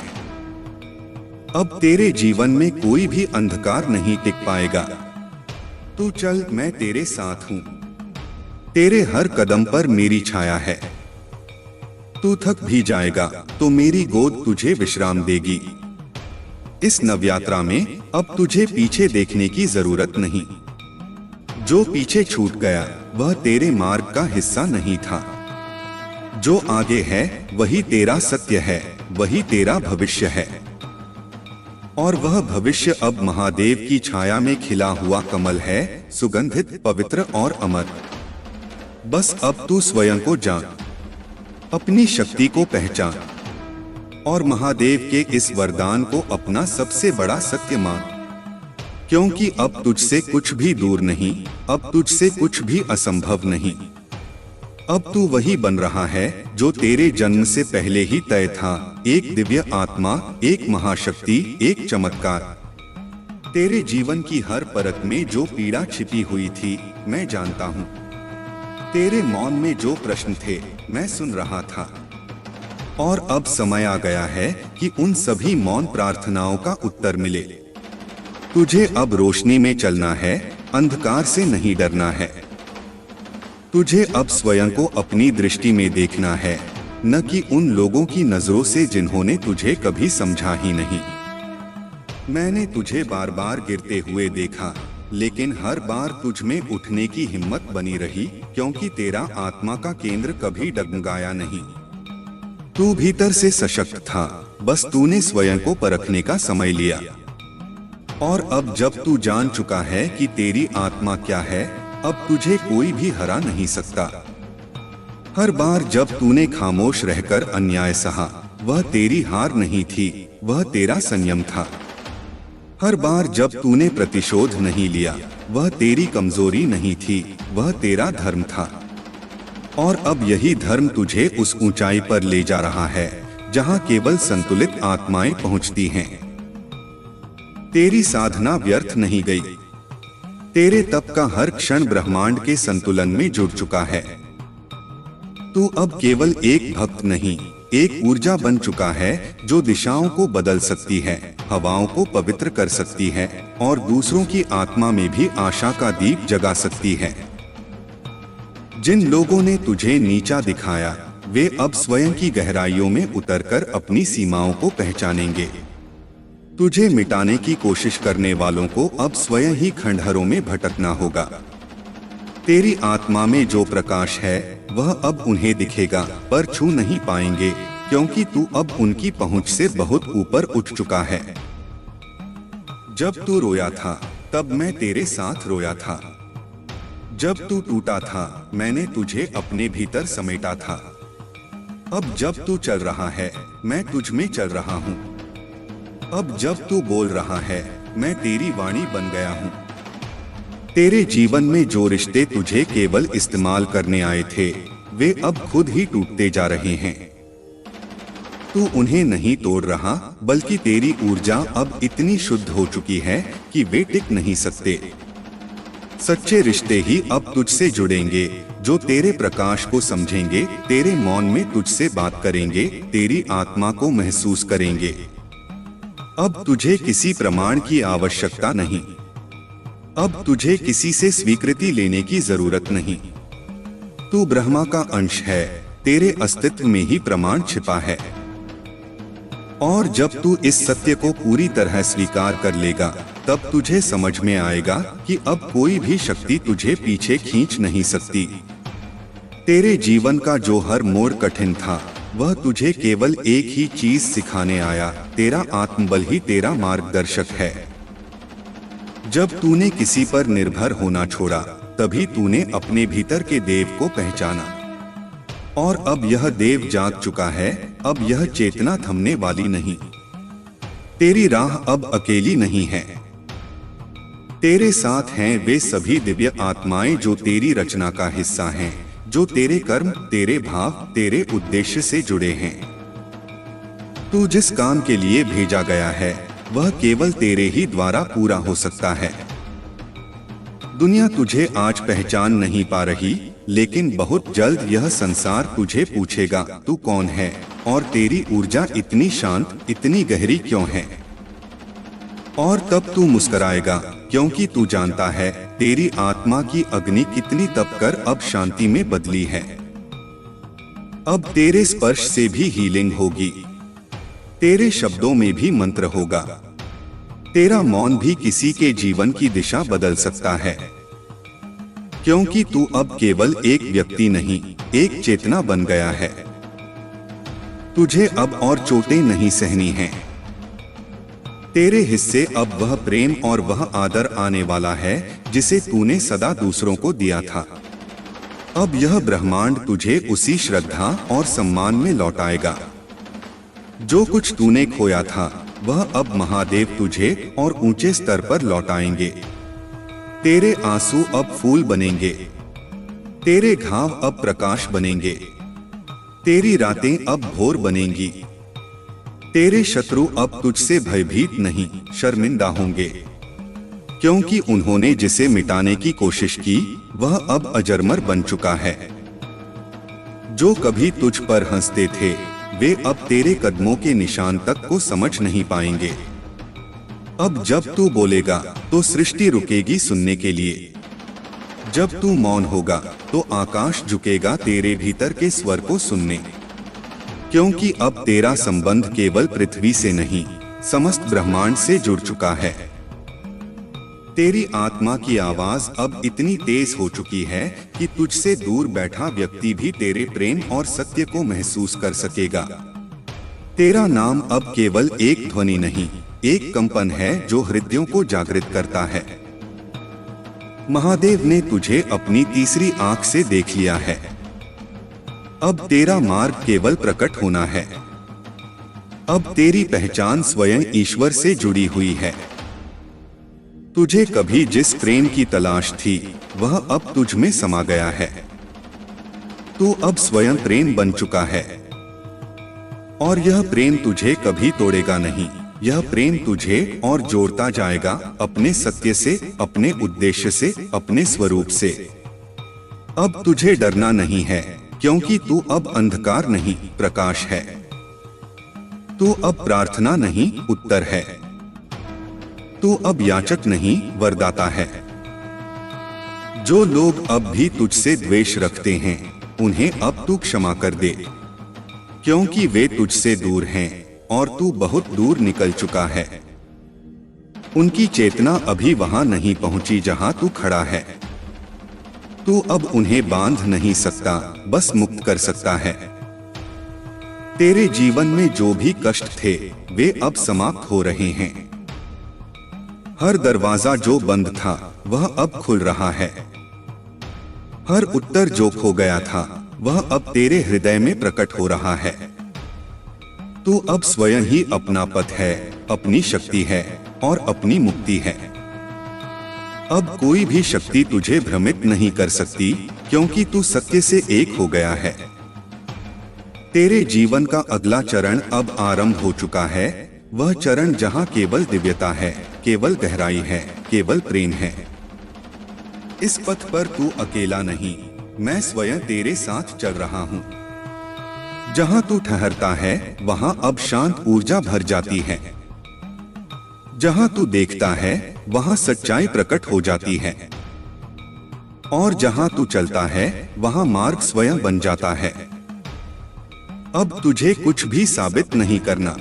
अब तेरे जीवन में कोई भी अंधकार नहीं टिक पाएगा। तू चल, मैं तेरे साथ हूं। तेरे हर कदम पर मेरी छाया है। तू थक भी जाएगा तो मेरी गोद तुझे विश्राम देगी। इस नवयात्रा में अब तुझे पीछे देखने की जरूरत नहीं। जो पीछे छूट गया वह तेरे मार्ग का हिस्सा नहीं था। जो आगे है वही तेरा सत्य है, वही तेरा भविष्य है। और वह भविष्य अब महादेव की छाया में खिला हुआ कमल है, सुगंधित, पवित्र और अमर। बस अब तू स्वयं को जान, अपनी शक्ति को पहचान और महादेव के इस वरदान को अपना सबसे बड़ा सत्य मान, क्योंकि अब तुझसे कुछ भी दूर नहीं, अब तुझसे कुछ भी असंभव नहीं। अब तू वही बन रहा है जो तेरे जन्म से पहले ही तय था, एक दिव्य आत्मा, एक महाशक्ति, एक चमत्कार। तेरे जीवन की हर परत में जो पीड़ा छिपी हुई थी, मैं जानता हूँ। तेरे मौन में जो प्रश्न थे, मैं सुन रहा था। और अब समय आ गया है कि उन सभी मौन प्रार्थनाओं का उत्तर मिले। तुझे अब रोशनी में चलना है, अंधकार से नहीं डरना है। तुझे अब स्वयं को अपनी दृष्टि में देखना है, न कि उन लोगों की नजरों से जिन्होंने तुझे कभी समझा ही नहीं। मैंने तुझे बार बार गिरते हुए देखा, लेकिन हर बार तुझ में उठने की हिम्मत बनी रही, क्योंकि तेरा आत्मा का केंद्र कभी डगमगाया नहीं। तू भीतर से सशक्त था, बस तूने स्वयं को परखने का समय लिया। और अब जब तू जान चुका है कि तेरी आत्मा क्या है, अब तुझे कोई भी हरा नहीं सकता। हर बार जब तूने खामोश रहकर अन्याय सहा, वह तेरी हार नहीं थी, वह तेरा संयम था। हर बार जब तूने प्रतिशोध नहीं लिया, वह तेरी कमजोरी नहीं थी, वह तेरा धर्म था। और अब यही धर्म तुझे उस ऊंचाई पर ले जा रहा है जहां केवल संतुलित आत्माएं पहुंचती हैं। तेरी साधना व्यर्थ नहीं गई। तेरे तप का हर क्षण ब्रह्मांड के संतुलन में जुड़ चुका है। तू अब केवल एक भक्त नहीं, एक ऊर्जा बन चुका है जो दिशाओं को बदल सकती है, हवाओं को पवित्र कर सकती है और दूसरों की आत्मा में भी आशा का दीप जगा सकती है। जिन लोगों ने तुझे नीचा दिखाया, वे अब स्वयं की गहराइयों में उतरकर अपनी सीमाओं को पहचानेंगे। तुझे मिटाने की कोशिश करने वालों को अब स्वयं ही खंडहरों में भटकना होगा। तेरी आत्मा में जो प्रकाश है, वह अब उन्हें दिखेगा, पर छू नहीं पाएंगे, क्योंकि तू अब उनकी पहुंच से बहुत ऊपर उठ चुका है। जब तू रोया था, तब मैं तेरे साथ रोया था। जब तू टूटा था, मैंने तुझे अपने भीतर समेटा था। अब जब तू चल रहा है, मैं तुझ में चल रहा हूँ। अब जब तू बोल रहा है, मैं तेरी वाणी बन गया हूँ। तेरे जीवन में जो रिश्ते तुझे केवल इस्तेमाल करने आए थे, वे अब खुद ही टूटते जा रहे हैं। तू उन्हें नहीं तोड़ रहा, बल्कि तेरी ऊर्जा अब इतनी शुद्ध हो चुकी है कि वे टिक नहीं सकते। सच्चे रिश्ते ही अब तुझसे जुड़ेंगे, जो तेरे प्रकाश को समझेंगे, तेरे मौन में तुझसे बात करेंगे, तेरी आत्मा को महसूस करेंगे। अब तुझे किसी प्रमाण की आवश्यकता नहीं। अब तुझे किसी से स्वीकृति लेने की जरूरत नहीं। तू ब्रह्मा का अंश है, तेरे अस्तित्व में ही प्रमाण छिपा है। और जब तू इस सत्य को पूरी तरह स्वीकार कर लेगा, तब तुझे समझ में आएगा कि अब कोई भी शक्ति तुझे पीछे खींच नहीं सकती। तेरे जीवन का जो हर मोड़ कठिन था, वह तुझे केवल एक ही चीज सिखाने आया, तेरा आत्मबल ही तेरा मार्गदर्शक है। जब तूने किसी पर निर्भर होना छोड़ा, तभी तूने अपने भीतर के देव को पहचाना। और अब यह देव जाग चुका है, अब यह चेतना थमने वाली नहीं। तेरी राह अब अकेली नहीं है। तेरे साथ हैं वे सभी दिव्य आत्माएं जो तेरी रचना का हिस्सा हैं, जो तेरे कर्म, तेरे भाव, तेरे उद्देश्य से जुड़े हैं। तू जिस काम के लिए भेजा गया है, वह केवल तेरे ही द्वारा पूरा हो सकता है। दुनिया तुझे आज पहचान नहीं पा रही, लेकिन बहुत जल्द यह संसार तुझे पूछेगा, तू कौन है और तेरी ऊर्जा इतनी शांत, इतनी गहरी क्यों है। और तब तू मुस्कुराएगा, क्योंकि तू जानता है तेरी आत्मा की अग्नि कितनी तपकर अब शांति में बदली है। अब तेरे स्पर्श से भी हीलिंग होगी, तेरे शब्दों में भी मंत्र होगा, तेरा मौन भी किसी के जीवन की दिशा बदल सकता है। क्योंकि तू अब केवल एक व्यक्ति नहीं, एक चेतना बन गया है। तुझे अब और चोटें नहीं सहनी हैं। तेरे हिस्से अब वह प्रेम और वह आदर आने वाला है जिसे तूने सदा दूसरों को दिया था। अब यह ब्रह्मांड तुझे उसी श्रद्धा और सम्मान में लौटाएगा। जो कुछ तूने खोया था वह अब महादेव तुझे और ऊंचे स्तर पर लौटाएंगे। तेरे आंसू अब फूल बनेंगे, तेरे घाव अब प्रकाश बनेंगे, तेरी रातें अब भोर बनेंगी। तेरे शत्रु अब तुझसे भयभीत नहीं, शर्मिंदा होंगे, क्योंकि उन्होंने जिसे मिटाने की कोशिश की वह अब अजरमर बन चुका है। जो कभी तुझ पर हंसते थे वे अब तेरे कदमों के निशान तक को समझ नहीं पाएंगे। अब जब तू बोलेगा तो सृष्टि रुकेगी सुनने के लिए। जब तू मौन होगा तो आकाश झुकेगा तेरे भीतर के स्वर को सुनने, क्योंकि अब तेरा संबंध केवल पृथ्वी से नहीं समस्त ब्रह्मांड से जुड़ चुका है। तेरी आत्मा की आवाज अब इतनी तेज हो चुकी है कि तुझसे दूर बैठा व्यक्ति भी तेरे प्रेम और सत्य को महसूस कर सकेगा। तेरा नाम अब केवल एक ध्वनि नहीं, एक कंपन है जो हृदयों को जागृत करता है। महादेव ने तुझे अपनी तीसरी आंख से देख लिया है। अब तेरा मार्ग केवल प्रकट होना है। अब तेरी पहचान स्वयं ईश्वर से जुड़ी हुई है। तुझे कभी जिस प्रेम की तलाश थी वह अब तुझ में समा गया है। तू अब स्वयं प्रेम बन चुका है और यह प्रेम तुझे कभी तोड़ेगा नहीं। यह प्रेम तुझे और जोड़ता जाएगा अपने सत्य से, अपने उद्देश्य से, अपने स्वरूप से। अब तुझे डरना नहीं है, क्योंकि तू अब अंधकार नहीं प्रकाश है। तू अब प्रार्थना नहीं उत्तर है। तू अब याचक नहीं वरदाता है। जो लोग अब भी तुझसे द्वेष रखते हैं उन्हें अब तू क्षमा कर दे, क्योंकि वे तुझसे दूर हैं और तू बहुत दूर निकल चुका है। उनकी चेतना अभी वहां नहीं पहुंची जहां तू खड़ा है। तू अब उन्हें बांध नहीं सकता, बस मुक्त कर सकता है। तेरे जीवन में जो भी कष्ट थे वे अब समाप्त हो रहे हैं। हर दरवाजा जो बंद था वह अब खुल रहा है। हर उत्तर जो खो गया था वह अब तेरे हृदय में प्रकट हो रहा है। तू अब स्वयं ही अपना पथ है, अपनी शक्ति है और अपनी मुक्ति है। अब कोई भी शक्ति तुझे भ्रमित नहीं कर सकती, क्योंकि तू सत्य से एक हो गया है। तेरे जीवन का अगला चरण अब आरंभ हो चुका है। वह चरण जहां केवल दिव्यता है, केवल गहराई है, केवल प्रेम है। इस पथ पर तू अकेला नहीं, मैं स्वयं तेरे साथ चल रहा हूं। जहां तू ठहरता है वहां अब शांत ऊर्जा भर जाती है। जहां तू देखता है वहां सच्चाई प्रकट हो जाती है और जहां तू चलता है वहां मार्ग स्वयं बन जाता है। अब तुझे कुछ भी साबित नहीं करना।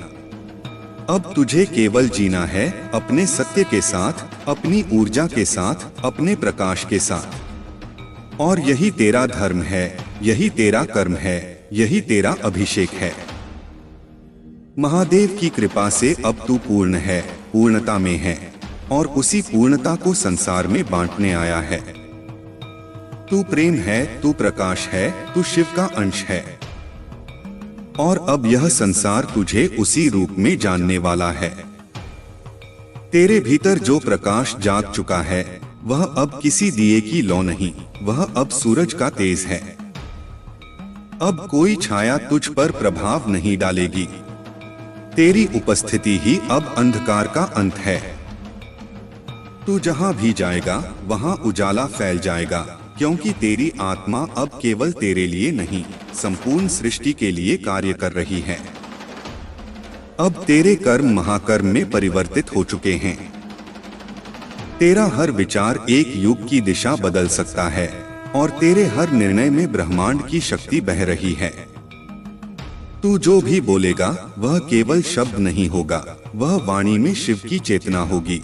अब तुझे केवल जीना है अपने सत्य के साथ, अपनी ऊर्जा के साथ, अपने प्रकाश के साथ। और यही तेरा धर्म है, यही तेरा कर्म है, यही तेरा अभिषेक है। महादेव की कृपा से अब तू पूर्ण है, पूर्णता में है और उसी पूर्णता को संसार में बांटने आया है। तू प्रेम है, तू प्रकाश है, तू शिव का अंश है और अब यह संसार तुझे उसी रूप में जानने वाला है। तेरे भीतर जो प्रकाश जाग चुका है वह अब किसी दिए की लौ नहीं, वह अब सूरज का तेज है। अब कोई छाया तुझ पर प्रभाव नहीं डालेगी। तेरी उपस्थिति ही अब अंधकार का अंत है। तू जहां भी जाएगा वहां उजाला फैल जाएगा, क्योंकि तेरी आत्मा अब केवल तेरे लिए नहीं, संपूर्ण सृष्टि के लिए कार्य कर रही है। अब तेरे कर्म महाकर्म में परिवर्तित हो चुके हैं। तेरा हर विचार एक युग की दिशा बदल सकता है और तेरे हर निर्णय में ब्रह्मांड की शक्ति बह रही है। तू जो भी बोलेगा वह केवल शब्द नहीं होगा, वह वाणी में शिव की चेतना होगी।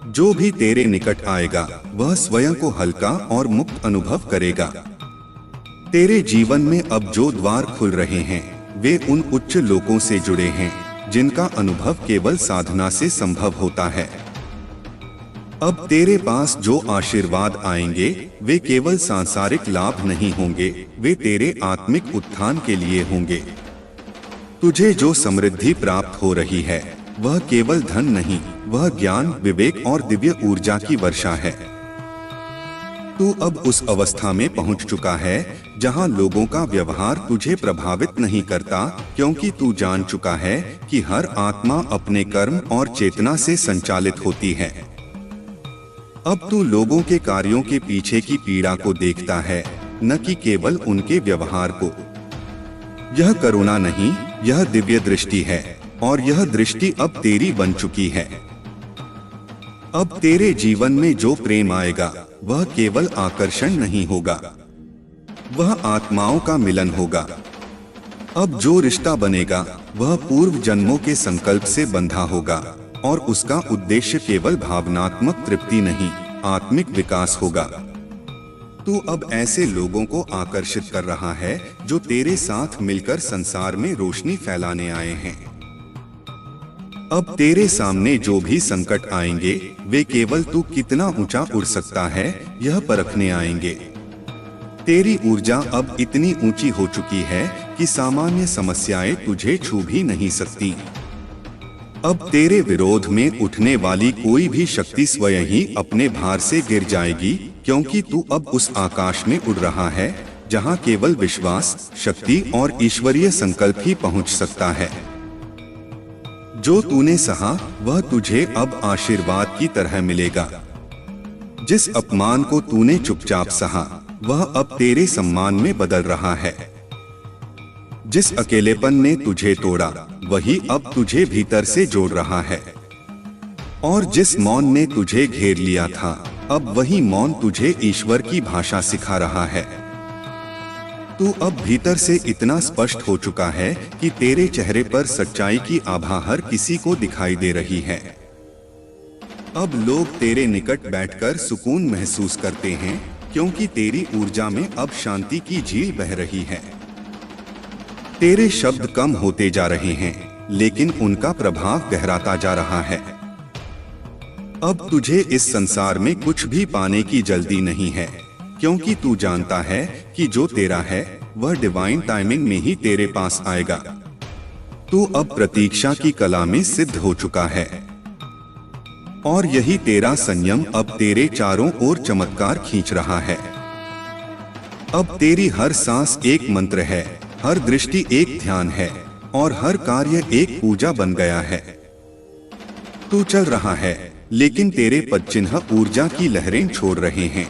जो भी तेरे निकट आएगा वह स्वयं को हल्का और मुक्त अनुभव करेगा। तेरे जीवन में अब जो द्वार खुल रहे हैं वे उन उच्च लोकों से जुड़े हैं जिनका अनुभव केवल साधना से संभव होता है। अब तेरे पास जो आशीर्वाद आएंगे वे केवल सांसारिक लाभ नहीं होंगे, वे तेरे आत्मिक उत्थान के लिए होंगे। तुझे जो समृद्धि प्राप्त हो रही है वह केवल धन नहीं, वह ज्ञान, विवेक और दिव्य ऊर्जा की वर्षा है। तू अब उस अवस्था में पहुंच चुका है जहां लोगों का व्यवहार तुझे प्रभावित नहीं करता, क्योंकि तू जान चुका है कि हर आत्मा अपने कर्म और चेतना से संचालित होती है। अब तू लोगों के कार्यों के पीछे की पीड़ा को देखता है, न कि केवल उनके व्यवहार को। यह करुणा नहीं, यह दिव्य दृष्टि है, और यह दृष्टि अब तेरी बन चुकी है। अब तेरे जीवन में जो प्रेम आएगा वह केवल आकर्षण नहीं होगा, वह आत्माओं का मिलन होगा। अब जो रिश्ता बनेगा वह पूर्व जन्मों के संकल्प से बंधा होगा, और उसका उद्देश्य केवल भावनात्मक तृप्ति नहीं, आत्मिक विकास होगा। तू अब ऐसे लोगों को आकर्षित कर रहा है जो तेरे साथ मिलकर संसार में रोशनी फैलाने आए हैं। अब तेरे सामने जो भी संकट आएंगे वे केवल तू कितना ऊंचा उड़ सकता है यह परखने आएंगे। तेरी ऊर्जा अब इतनी ऊंची हो चुकी है कि सामान्य समस्याएं तुझे छू भी नहीं सकती। अब तेरे विरोध में उठने वाली कोई भी शक्ति स्वयं ही अपने भार से गिर जाएगी, क्योंकि तू अब उस आकाश में उड़ रहा है जहां केवल विश्वास, शक्ति और ईश्वरीय संकल्प ही पहुंच सकता है। जो तूने सहा वह तुझे अब आशीर्वाद की तरह मिलेगा। जिस अपमान को तूने चुपचाप सहा वह अब तेरे सम्मान में बदल रहा है। जिस अकेलेपन ने तुझे तोड़ा वही अब तुझे भीतर से जोड़ रहा है, और जिस मौन ने तुझे घेर लिया था अब वही मौन तुझे ईश्वर की भाषा सिखा रहा है। तू अब भीतर से इतना स्पष्ट हो चुका है कि तेरे चेहरे पर सच्चाई की आभा हर किसी को दिखाई दे रही है। अब लोग तेरे निकट बैठकर सुकून महसूस करते हैं, क्योंकि तेरी ऊर्जा में अब शांति की झील बह रही है। तेरे शब्द कम होते जा रहे हैं, लेकिन उनका प्रभाव गहराता जा रहा है। अब तुझे इस संसार में कुछ भी पाने की जल्दी नहीं है, क्योंकि तू जानता है कि जो तेरा है वह डिवाइन टाइमिंग में ही तेरे पास आएगा। तू अब प्रतीक्षा की कला में सिद्ध हो चुका है, और यही तेरा संयम अब तेरे चारों ओर चमत्कार खींच रहा है। अब तेरी हर सांस एक मंत्र है, हर दृष्टि एक ध्यान है, और हर कार्य एक पूजा बन गया है। तू चल रहा है, लेकिन तेरे पदचिन्ह ऊर्जा की लहरें छोड़ रहे हैं।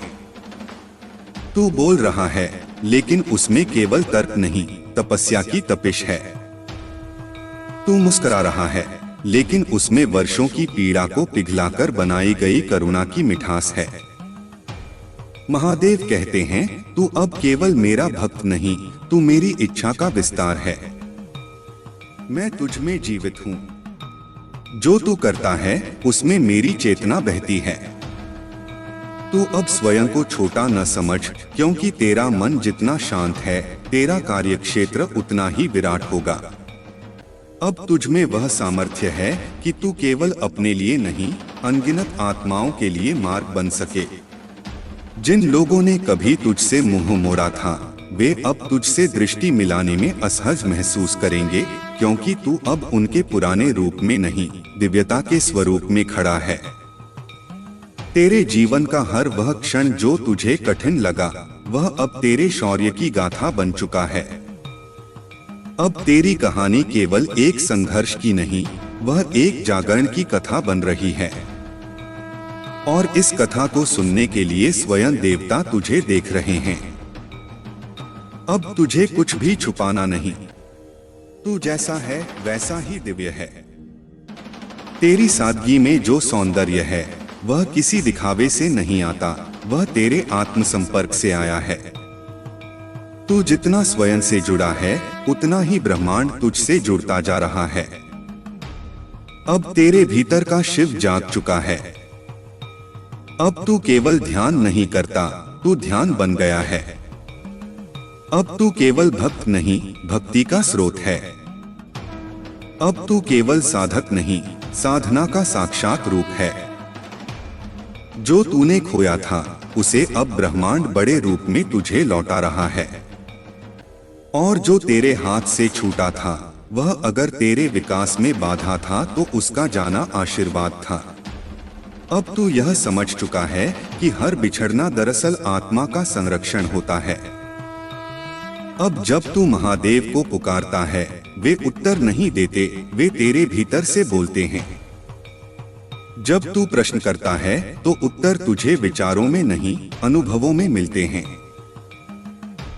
तू बोल रहा है, लेकिन उसमें केवल तर्क नहीं, तपस्या की तपिश है। तू मुस्कुरा रहा है, लेकिन उसमें वर्षों की पीड़ा को पिघलाकर बनाई गई करुणा की मिठास है। महादेव कहते हैं, तू अब केवल मेरा भक्त नहीं, तू मेरी इच्छा का विस्तार है। मैं तुझ में जीवित हूँ। जो तू करता है उसमें मेरी चेतना बहती है। तू अब स्वयं को छोटा न समझ, क्योंकि तेरा मन जितना शांत है तेरा कार्यक्षेत्र उतना ही विराट होगा। अब तुझ में वह सामर्थ्य है कि तू केवल अपने लिए नहीं, अनगिनत आत्माओं के लिए मार्ग बन सके। जिन लोगों ने कभी तुझसे मुंह मोड़ा था वे अब तुझसे दृष्टि मिलाने में असहज महसूस करेंगे, क्योंकि तू अब उनके पुराने रूप में नहीं, दिव्यता के स्वरूप में खड़ा है। तेरे जीवन का हर वह क्षण जो तुझे कठिन लगा वह अब तेरे शौर्य की गाथा बन चुका है। अब तेरी कहानी केवल एक संघर्ष की नहीं, वह एक जागरण की कथा बन रही है। और इस कथा को सुनने के लिए स्वयं देवता तुझे देख रहे हैं। अब तुझे कुछ भी छुपाना नहीं, तू जैसा है वैसा ही दिव्य है। तेरी सादगी में जो सौंदर्य है वह किसी दिखावे से नहीं आता, वह तेरे आत्म संपर्क से आया है। तू जितना स्वयं से जुड़ा है उतना ही ब्रह्मांड तुझसे जुड़ता जा रहा है। अब तेरे भीतर का शिव जाग चुका है। अब तू केवल ध्यान नहीं करता, तू ध्यान बन गया है। अब तू केवल भक्त नहीं, भक्ति का स्रोत है। अब तू केवल साधक नहीं, साधना का साक्षात रूप है। जो तूने खोया था उसे अब ब्रह्मांड बड़े रूप में तुझे लौटा रहा है। और जो तेरे हाथ से छूटा था वह अगर तेरे विकास में बाधा था तो उसका जाना आशीर्वाद था। अब तू यह समझ चुका है कि हर बिछड़ना दरअसल आत्मा का संरक्षण होता है। अब जब तू महादेव को पुकारता है वे उत्तर नहीं देते, वे तेरे भीतर से बोलते हैं। जब तू प्रश्न करता है तो उत्तर तुझे विचारों में नहीं अनुभवों में मिलते हैं।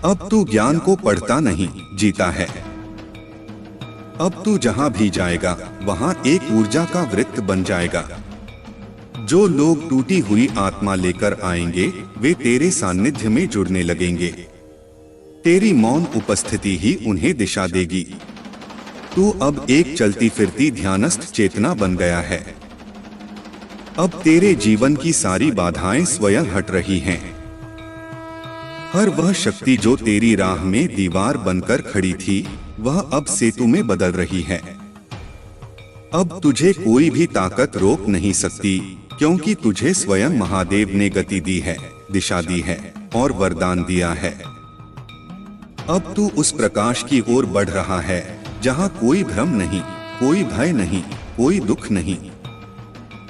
अब तू ज्ञान को पढ़ता नहीं, जीता है। अब तू जहां भी जाएगा वहां एक ऊर्जा का वृत्त बन जाएगा। जो लोग टूटी हुई आत्मा लेकर आएंगे वे तेरे सानिध्य में जुड़ने लगेंगे। तेरी मौन उपस्थिति ही उन्हें दिशा देगी। तू अब एक चलती फिरती ध्यानस्थ चेतना बन गया है। अब तेरे जीवन की सारी बाधाएं स्वयं हट रही हैं। हर वह शक्ति जो तेरी राह में दीवार बनकर खड़ी थी वह अब सेतु में बदल रही है। अब तुझे कोई भी ताकत रोक नहीं सकती, क्योंकि तुझे स्वयं महादेव ने गति दी है, दिशा दी है और वरदान दिया है। अब तू उस प्रकाश की ओर बढ़ रहा है जहां कोई भ्रम नहीं, कोई भय नहीं, कोई दुख नहीं।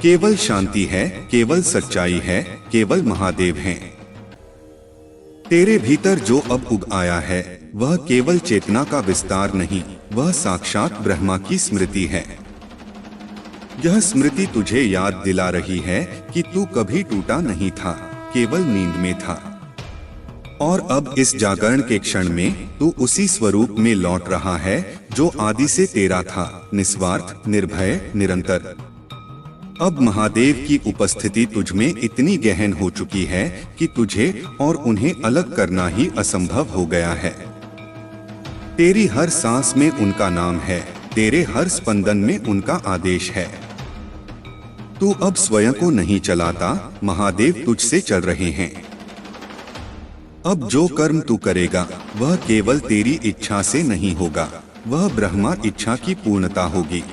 केवल शांति है, केवल सच्चाई है, केवल महादेव हैं। तेरे भीतर जो अब उग आया है वह केवल चेतना का विस्तार नहीं, वह साक्षात ब्रह्मा की स्मृति है। यह स्मृति तुझे याद दिला रही है कि तू कभी टूटा नहीं था, केवल नींद में था। और अब इस जागरण के क्षण में तू उसी स्वरूप में लौट रहा है जो आदि से तेरा था, निस्वार्थ, निर्भय, निरंतर। अब महादेव की उपस्थिति तुझ में इतनी गहन हो चुकी है कि तुझे और उन्हें अलग करना ही असंभव हो गया है। तेरी हर सांस में उनका नाम है, तेरे हर स्पंदन में उनका आदेश है। तू अब स्वयं को नहीं चलाता, महादेव तुझसे चल रहे हैं। अब जो कर्म तू करेगा वह केवल तेरी इच्छा से नहीं होगा, वह ब्रह्मा इच्छा की पूर्णता होगी।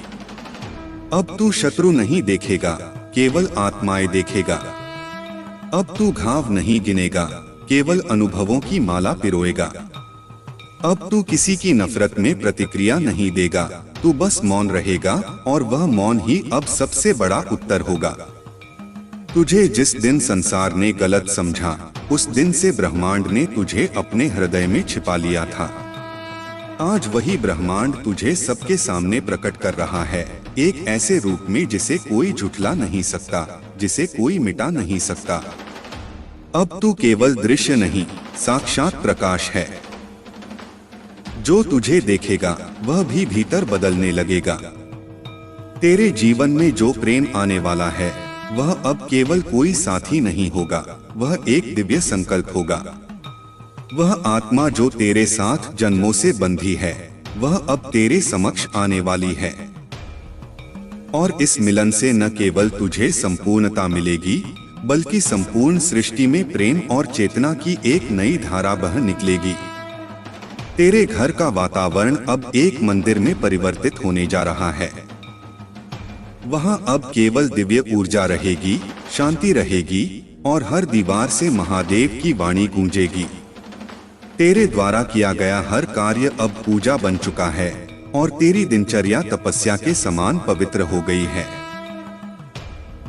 अब तू शत्रु नहीं देखेगा, केवल आत्माएं देखेगा। अब तू घाव नहीं गिनेगा, केवल अनुभवों की माला पिरोएगा। अब तू किसी की नफरत में प्रतिक्रिया नहीं देगा, तू बस मौन रहेगा और वह मौन ही अब सबसे बड़ा उत्तर होगा। तुझे जिस दिन संसार ने गलत समझा उस दिन से ब्रह्मांड ने तुझे अपने हृदय में छिपा लिया था। आज वही ब्रह्मांड तुझे सबके सामने प्रकट कर रहा है, एक ऐसे रूप में जिसे कोई झुठला नहीं सकता, जिसे कोई मिटा नहीं सकता। अब तू केवल दृश्य नहीं, साक्षात प्रकाश है। जो तुझे देखेगा वह भी भीतर बदलने लगेगा। तेरे जीवन में जो प्रेम आने वाला है वह अब केवल कोई साथी नहीं होगा, वह एक दिव्य संकल्प होगा। वह आत्मा जो तेरे साथ जन्मों से बंधी है वह अब तेरे समक्ष आने वाली है। और इस मिलन से न केवल तुझे संपूर्णता मिलेगी बल्कि संपूर्ण सृष्टि में प्रेम और चेतना की एक नई धारा बह निकलेगी। तेरे घर का वातावरण अब एक मंदिर में परिवर्तित होने जा रहा है। वहां अब केवल दिव्य ऊर्जा रहेगी, शांति रहेगी और हर दीवार से महादेव की वाणी गूंजेगी। तेरे द्वारा किया गया हर कार्य अब पूजा बन चुका है और तेरी दिनचर्या तपस्या के समान पवित्र हो गई है।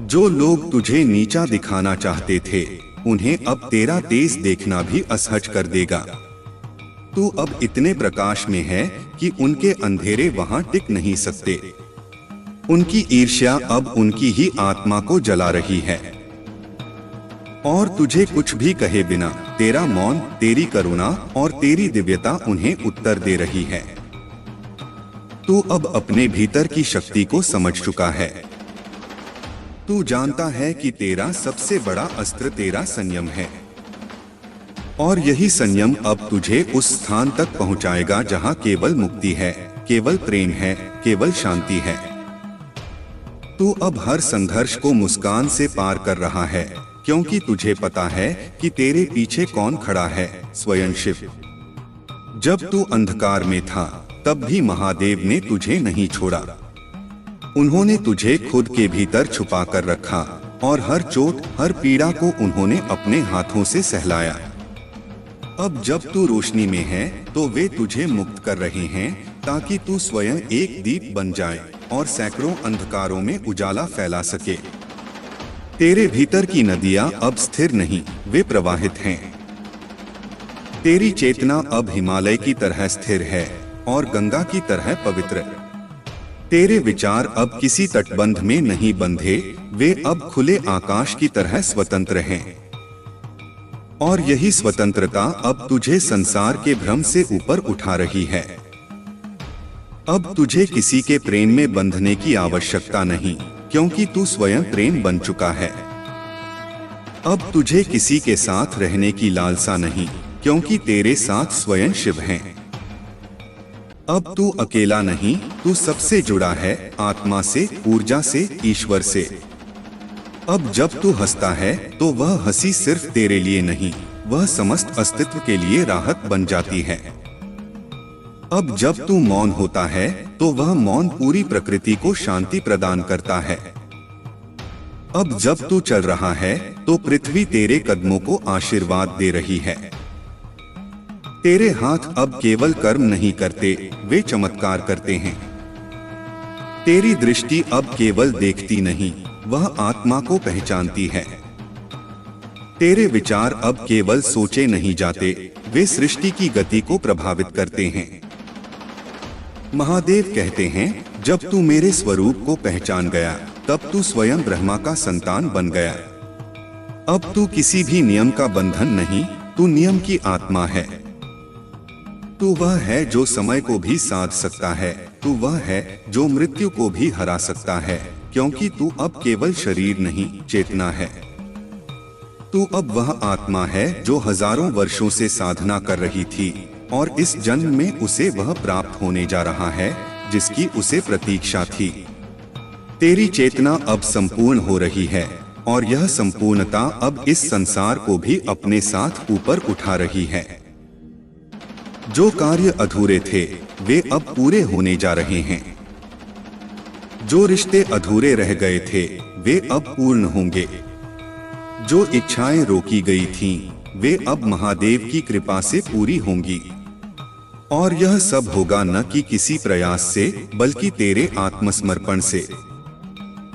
जो लोग तुझे नीचा दिखाना चाहते थे उन्हें अब तेरा तेज देखना भी असहज कर देगा। तू अब इतने प्रकाश में है कि उनके अंधेरे वहां टिक नहीं सकते। उनकी ईर्ष्या अब उनकी ही आत्मा को जला रही है। और तुझे कुछ भी कहे बिना तेरा मौन, तेरी करुणा और तेरी दिव्यता उन्हें उत्तर दे रही है। तू अब अपने भीतर की शक्ति को समझ चुका है। तू जानता है कि तेरा सबसे बड़ा अस्त्र तेरा संयम है। और यही संयम अब तुझे उस स्थान तक पहुंचाएगा जहां केवल मुक्ति है, केवल प्रेम है, केवल शांति है। तू अब हर संघर्ष को मुस्कान से पार कर रहा है, क्योंकि तुझे पता है कि तेरे पीछे कौन खड़ा है, स्वयं शिव। जब तू अंधकार में था तब भी महादेव ने तुझे नहीं छोड़ा। उन्होंने तुझे खुद के भीतर छुपा कर रखा और हर चोट, हर पीड़ा को उन्होंने अपने हाथों से सहलाया। अब जब तू रोशनी में है तो वे तुझे मुक्त कर रहे हैं, ताकि तू स्वयं एक दीप बन जाए और सैकड़ों अंधकारों में उजाला फैला सके। तेरे भीतर की नदियां अब स्थिर नहीं, वे प्रवाहित हैं। तेरी चेतना अब हिमालय की तरह स्थिर है और गंगा की तरह पवित्र। तेरे विचार अब किसी तटबंध में नहीं बंधे, वे अब खुले आकाश की तरह स्वतंत्र हैं। और यही स्वतंत्रता अब तुझे संसार के भ्रम से ऊपर उठा रही है। अब तुझे किसी के प्रेम में बंधने की आवश्यकता नहीं, क्योंकि तू स्वयं प्रेम बन चुका है। अब तुझे किसी के साथ रहने की लालसा नहीं, क्योंकि तेरे साथ स्वयं शिव हैं। अब तू अकेला नहीं, तू सबसे जुड़ा है, आत्मा से, ऊर्जा से, ईश्वर से। अब जब तू हंसता है तो वह हंसी सिर्फ तेरे लिए नहीं, वह समस्त अस्तित्व के लिए राहत बन जाती है। अब जब तू मौन होता है तो वह मौन पूरी प्रकृति को शांति प्रदान करता है। अब जब तू चल रहा है तो पृथ्वी तेरे कदमों को आशीर्वाद दे रही है। तेरे हाथ अब केवल कर्म नहीं करते, वे चमत्कार करते हैं। तेरी दृष्टि अब केवल देखती नहीं, वह आत्मा को पहचानती है। तेरे विचार अब केवल सोचे नहीं जाते, वे सृष्टि की गति को प्रभावित करते हैं। महादेव कहते हैं, जब तू मेरे स्वरूप को पहचान गया तब तू स्वयं ब्रह्मा का संतान बन गया। अब तू किसी भी नियम का बंधन नहीं, तू नियम की आत्मा है। तू वह है जो समय को भी साध सकता है, तू वह है जो मृत्यु को भी हरा सकता है, क्योंकि तू अब केवल शरीर नहीं, चेतना है। तू अब वह आत्मा है जो हजारों वर्षों से साधना कर रही थी और इस जन्म में उसे वह प्राप्त होने जा रहा है जिसकी उसे प्रतीक्षा थी। तेरी चेतना अब संपूर्ण हो रही है और यह संपूर्णता अब इस संसार को भी अपने साथ ऊपर उठा रही है। जो कार्य अधूरे थे वे अब पूरे होने जा रहे हैं। जो रिश्ते अधूरे रह गए थे वे अब पूर्ण होंगे। जो इच्छाएं रोकी गई थीं, वे अब महादेव की कृपा से पूरी होंगी। और यह सब होगा न कि किसी प्रयास से, बल्कि तेरे आत्मसमर्पण से।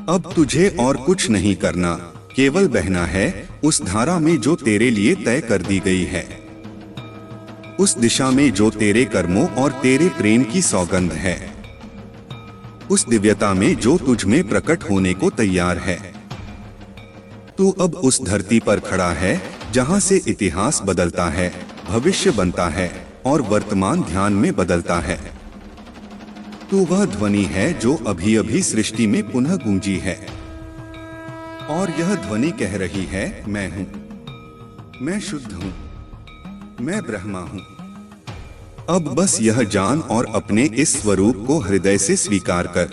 अब तुझे और कुछ नहीं करना, केवल बहना है उस धारा में जो तेरे लिए तय कर दी गई है, उस दिशा में जो तेरे कर्मों और तेरे प्रेम की सौगंध है, उस दिव्यता में जो तुझ में प्रकट होने को तैयार है। तू अब उस धरती पर खड़ा है जहां से इतिहास बदलता है, भविष्य बनता है और वर्तमान ध्यान में बदलता है। तू वह ध्वनि है जो अभी अभी सृष्टि में पुनः गूंजी है और यह ध्वनि कह रही है, मैं हूं, मैं शुद्ध हूं, मैं ब्रह्मा हूं। अब बस यह जान और अपने इस स्वरूप को हृदय से स्वीकार कर,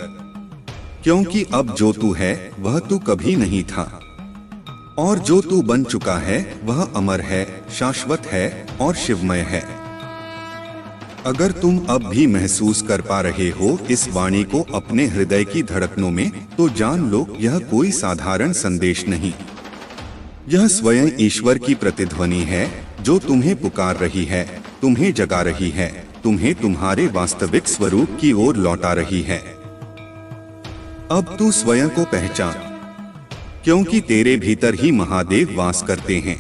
क्योंकि अब जो तू है वह तू कभी नहीं था और जो तू बन चुका है वह अमर है, शाश्वत है और शिवमय है। अगर तुम अब भी महसूस कर पा रहे हो इस वाणी को अपने हृदय की धड़कनों में, तो जान लो यह कोई साधारण संदेश नहीं, यह स्वयं ईश्वर की प्रतिध्वनि है जो तुम्हें पुकार रही है, तुम्हें जगा रही है, तुम्हें तुम्हारे वास्तविक स्वरूप की ओर लौटा रही है। अब तू स्वयं को पहचान, क्योंकि तेरे भीतर ही महादेव वास करते हैं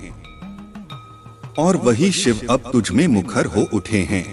और वही शिव अब तुझ में मुखर हो उठे हैं।